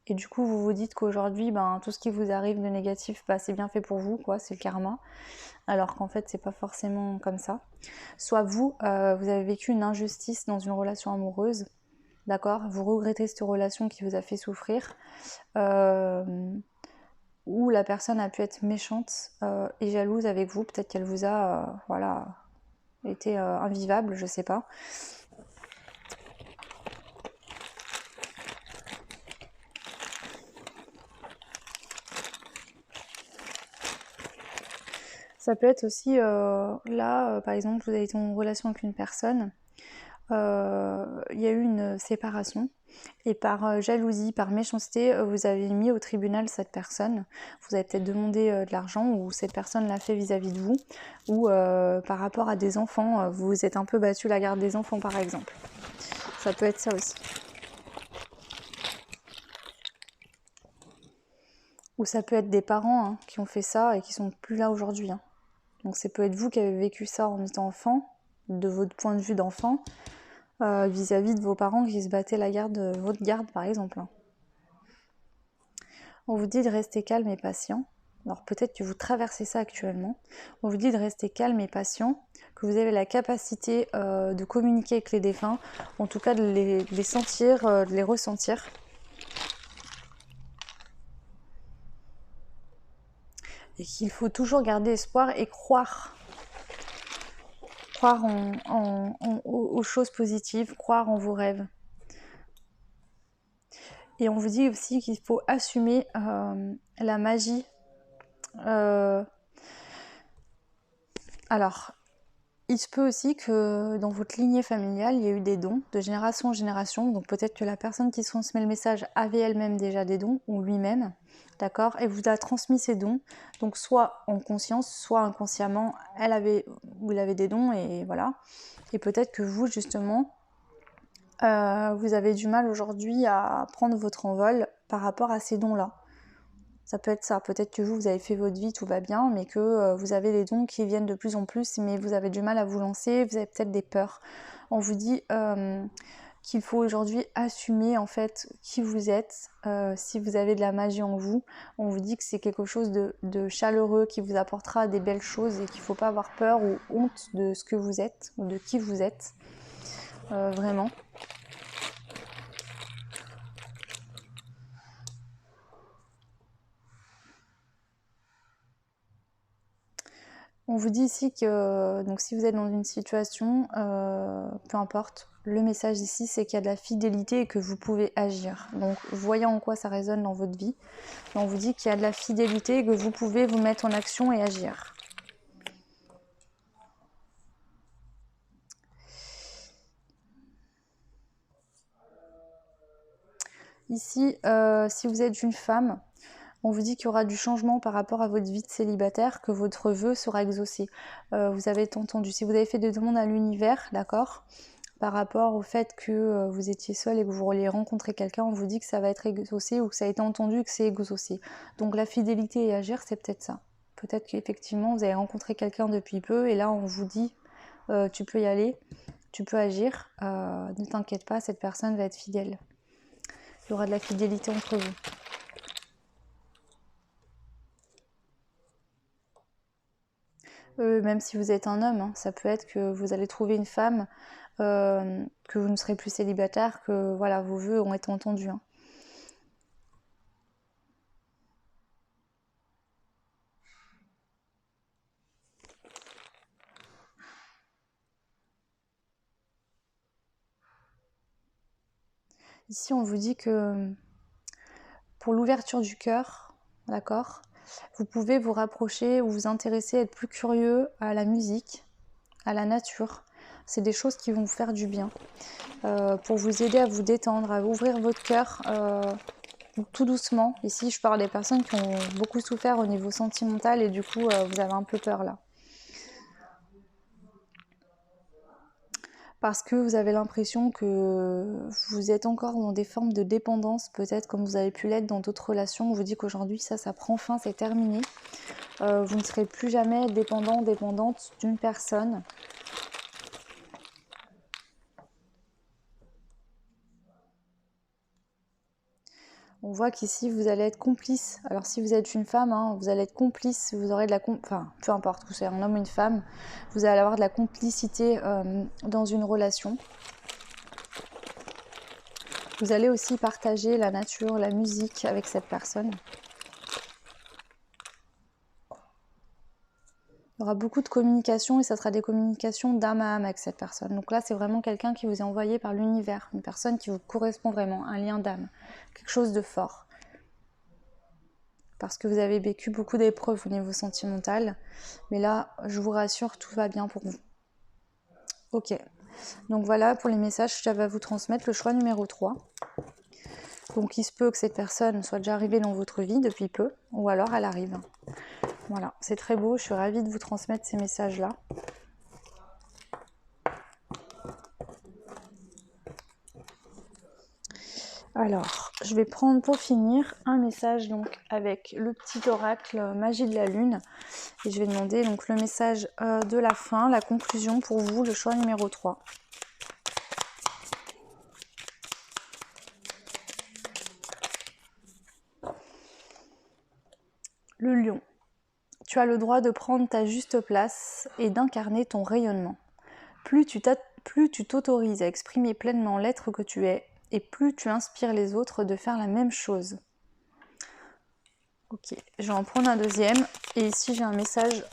Et du coup, vous vous dites qu'aujourd'hui, tout ce qui vous arrive de négatif, c'est bien fait pour vous, quoi, c'est le karma. Alors qu'en fait, c'est pas forcément comme ça. Soit vous avez vécu une injustice dans une relation amoureuse, d'accord ? Vous regrettez cette relation qui vous a fait souffrir, ou la personne a pu être méchante et jalouse avec vous. Peut-être qu'elle vous a, été invivable, je sais pas. Ça peut être aussi, par exemple, vous avez été en relation avec une personne, il y a eu une séparation, et par jalousie, par méchanceté, vous avez mis au tribunal cette personne, vous avez peut-être demandé de l'argent, ou cette personne l'a fait vis-à-vis de vous, ou par rapport à des enfants, vous vous êtes un peu battu la garde des enfants par exemple. Ça peut être ça aussi. Ou ça peut être des parents qui ont fait ça et qui sont plus là aujourd'hui. Donc ça peut être vous qui avez vécu ça en étant enfant, de votre point de vue d'enfant, vis-à-vis de vos parents qui se battaient votre garde par exemple. On vous dit de rester calme et patient. Alors peut-être que vous traversez ça actuellement. On vous dit de rester calme et patient, que vous avez la capacité de communiquer avec les défunts, en tout cas de les sentir, de les ressentir. Et qu'il faut toujours garder espoir et croire aux choses positives, croire en vos rêves. Et on vous dit aussi qu'il faut assumer la magie. Alors, il se peut aussi que dans votre lignée familiale, il y ait eu des dons de génération en génération. Donc peut-être que la personne qui transmet le message avait elle-même déjà des dons, ou lui-même, d'accord, et vous a transmis ces dons. Donc soit en conscience, soit inconsciemment, il avait des dons, et voilà. Et peut-être que vous, justement, vous avez du mal aujourd'hui à prendre votre envol par rapport à ces dons-là. Ça peut être ça, peut-être que vous avez fait votre vie, tout va bien, mais que vous avez des dons qui viennent de plus en plus, mais vous avez du mal à vous lancer, vous avez peut-être des peurs. On vous dit qu'il faut aujourd'hui assumer en fait qui vous êtes, si vous avez de la magie en vous. On vous dit que c'est quelque chose de chaleureux qui vous apportera des belles choses et qu'il ne faut pas avoir peur ou honte de ce que vous êtes ou de qui vous êtes, vraiment. On vous dit ici que donc si vous êtes dans une situation, peu importe, le message ici c'est qu'il y a de la fidélité et que vous pouvez agir. Donc voyant en quoi ça résonne dans votre vie, on vous dit qu'il y a de la fidélité et que vous pouvez vous mettre en action et agir. Ici, si vous êtes une femme, on vous dit qu'il y aura du changement par rapport à votre vie de célibataire, que votre vœu sera exaucé. Vous avez entendu, si vous avez fait des demandes à l'univers, d'accord, par rapport au fait que vous étiez seul et que vous vouliez rencontrer quelqu'un, on vous dit que ça va être exaucé ou que ça a été entendu et que c'est exaucé. Donc la fidélité et agir, c'est peut-être ça. Peut-être qu'effectivement, vous avez rencontré quelqu'un depuis peu et là, on vous dit, tu peux y aller, tu peux agir, ne t'inquiète pas, cette personne va être fidèle. Il y aura de la fidélité entre vous. Même si vous êtes un homme, hein, ça peut être que vous allez trouver une femme, que vous ne serez plus célibataire, que voilà, vos vœux ont été entendus. Hein. Ici, on vous dit que pour l'ouverture du cœur, d'accord, vous pouvez vous rapprocher ou vous intéresser, être plus curieux à la musique, à la nature. C'est des choses qui vont vous faire du bien, pour vous aider à vous détendre, à ouvrir votre cœur tout doucement. Ici, je parle des personnes qui ont beaucoup souffert au niveau sentimental et du coup, vous avez un peu peur là. Parce que vous avez l'impression que vous êtes encore dans des formes de dépendance, peut-être comme vous avez pu l'être dans d'autres relations. On vous dit qu'aujourd'hui, ça prend fin, c'est terminé. Vous ne serez plus jamais dépendant, dépendante d'une personne. On voit qu'ici, vous allez être complice. Alors, si vous êtes une femme, hein, vous allez être complice. Vous aurez de la... Enfin, peu importe, que vous soyez un homme ou une femme, vous allez avoir de la complicité dans une relation. Vous allez aussi partager la nature, la musique avec cette personne. Il y aura beaucoup de communication et ça sera des communications d'âme à âme avec cette personne. Donc là, c'est vraiment quelqu'un qui vous est envoyé par l'univers, une personne qui vous correspond vraiment, un lien d'âme, quelque chose de fort. Parce que vous avez vécu beaucoup d'épreuves au niveau sentimental, mais là, je vous rassure, tout va bien pour vous. Ok, donc voilà pour les messages que j'avais à vous transmettre, le choix numéro 3. Donc il se peut que cette personne soit déjà arrivée dans votre vie depuis peu, ou alors elle arrive. Voilà, c'est très beau, je suis ravie de vous transmettre ces messages-là. Alors, je vais prendre pour finir un message donc avec le petit oracle magie de la lune. Et je vais demander donc le message de la fin, la conclusion pour vous, le choix numéro 3. Le lion. Tu as le droit de prendre ta juste place et d'incarner ton rayonnement. Plus tu t'autorises à exprimer pleinement l'être que tu es, et plus tu inspires les autres de faire la même chose. Ok, je vais en prendre un deuxième. Et ici, j'ai un message.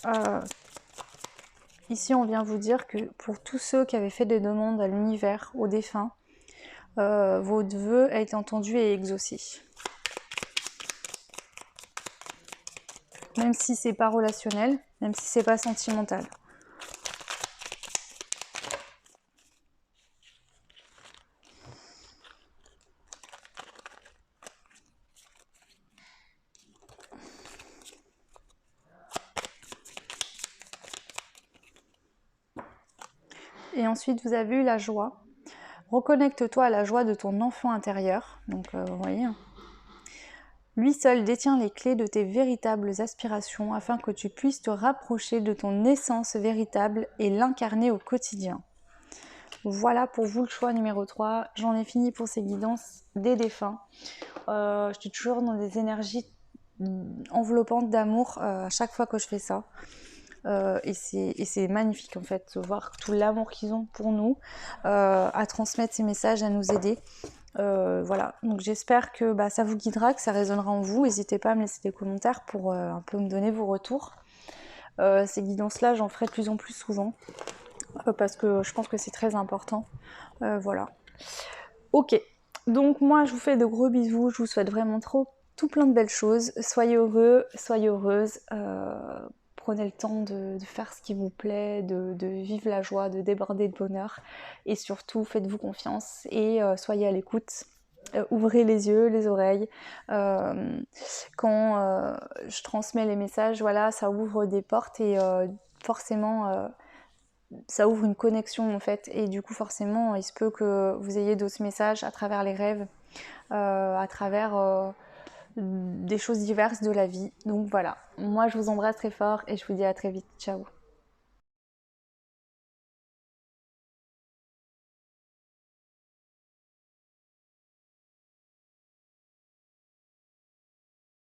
Ici, on vient vous dire que pour tous ceux qui avaient fait des demandes à l'univers, aux défunts, votre vœu a été entendu et exaucé. Même si c'est pas relationnel, même si c'est pas sentimental. Et ensuite, vous avez eu la joie. Reconnecte-toi à la joie de ton enfant intérieur. Donc, vous voyez, hein. Lui seul détient les clés de tes véritables aspirations afin que tu puisses te rapprocher de ton essence véritable et l'incarner au quotidien. Voilà pour vous le choix numéro 3. J'en ai fini pour ces guidances des défunts. Je suis toujours dans des énergies enveloppantes d'amour à chaque fois que je fais ça. Et c'est magnifique en fait de voir tout l'amour qu'ils ont pour nous, à transmettre ces messages, à nous aider. Voilà, donc j'espère que ça vous guidera, que ça résonnera en vous. N'hésitez pas à me laisser des commentaires pour un peu me donner vos retours. Ces guidances-là, j'en ferai de plus en plus souvent parce que je pense que c'est très important. Voilà. Ok, donc moi je vous fais de gros bisous, je vous souhaite vraiment tout plein de belles choses. Soyez heureux, soyez heureuses. Prenez le temps de faire ce qui vous plaît, de vivre la joie, de déborder de bonheur. Et surtout, faites-vous confiance et soyez à l'écoute. Ouvrez les yeux, les oreilles. Quand je transmets les messages, voilà, ça ouvre des portes et forcément, ça ouvre une connexion en fait. Et du coup, forcément, il se peut que vous ayez d'autres messages à travers les rêves, à travers des choses diverses de la vie. Donc voilà, moi je vous embrasse très fort et je vous dis à très vite. Ciao.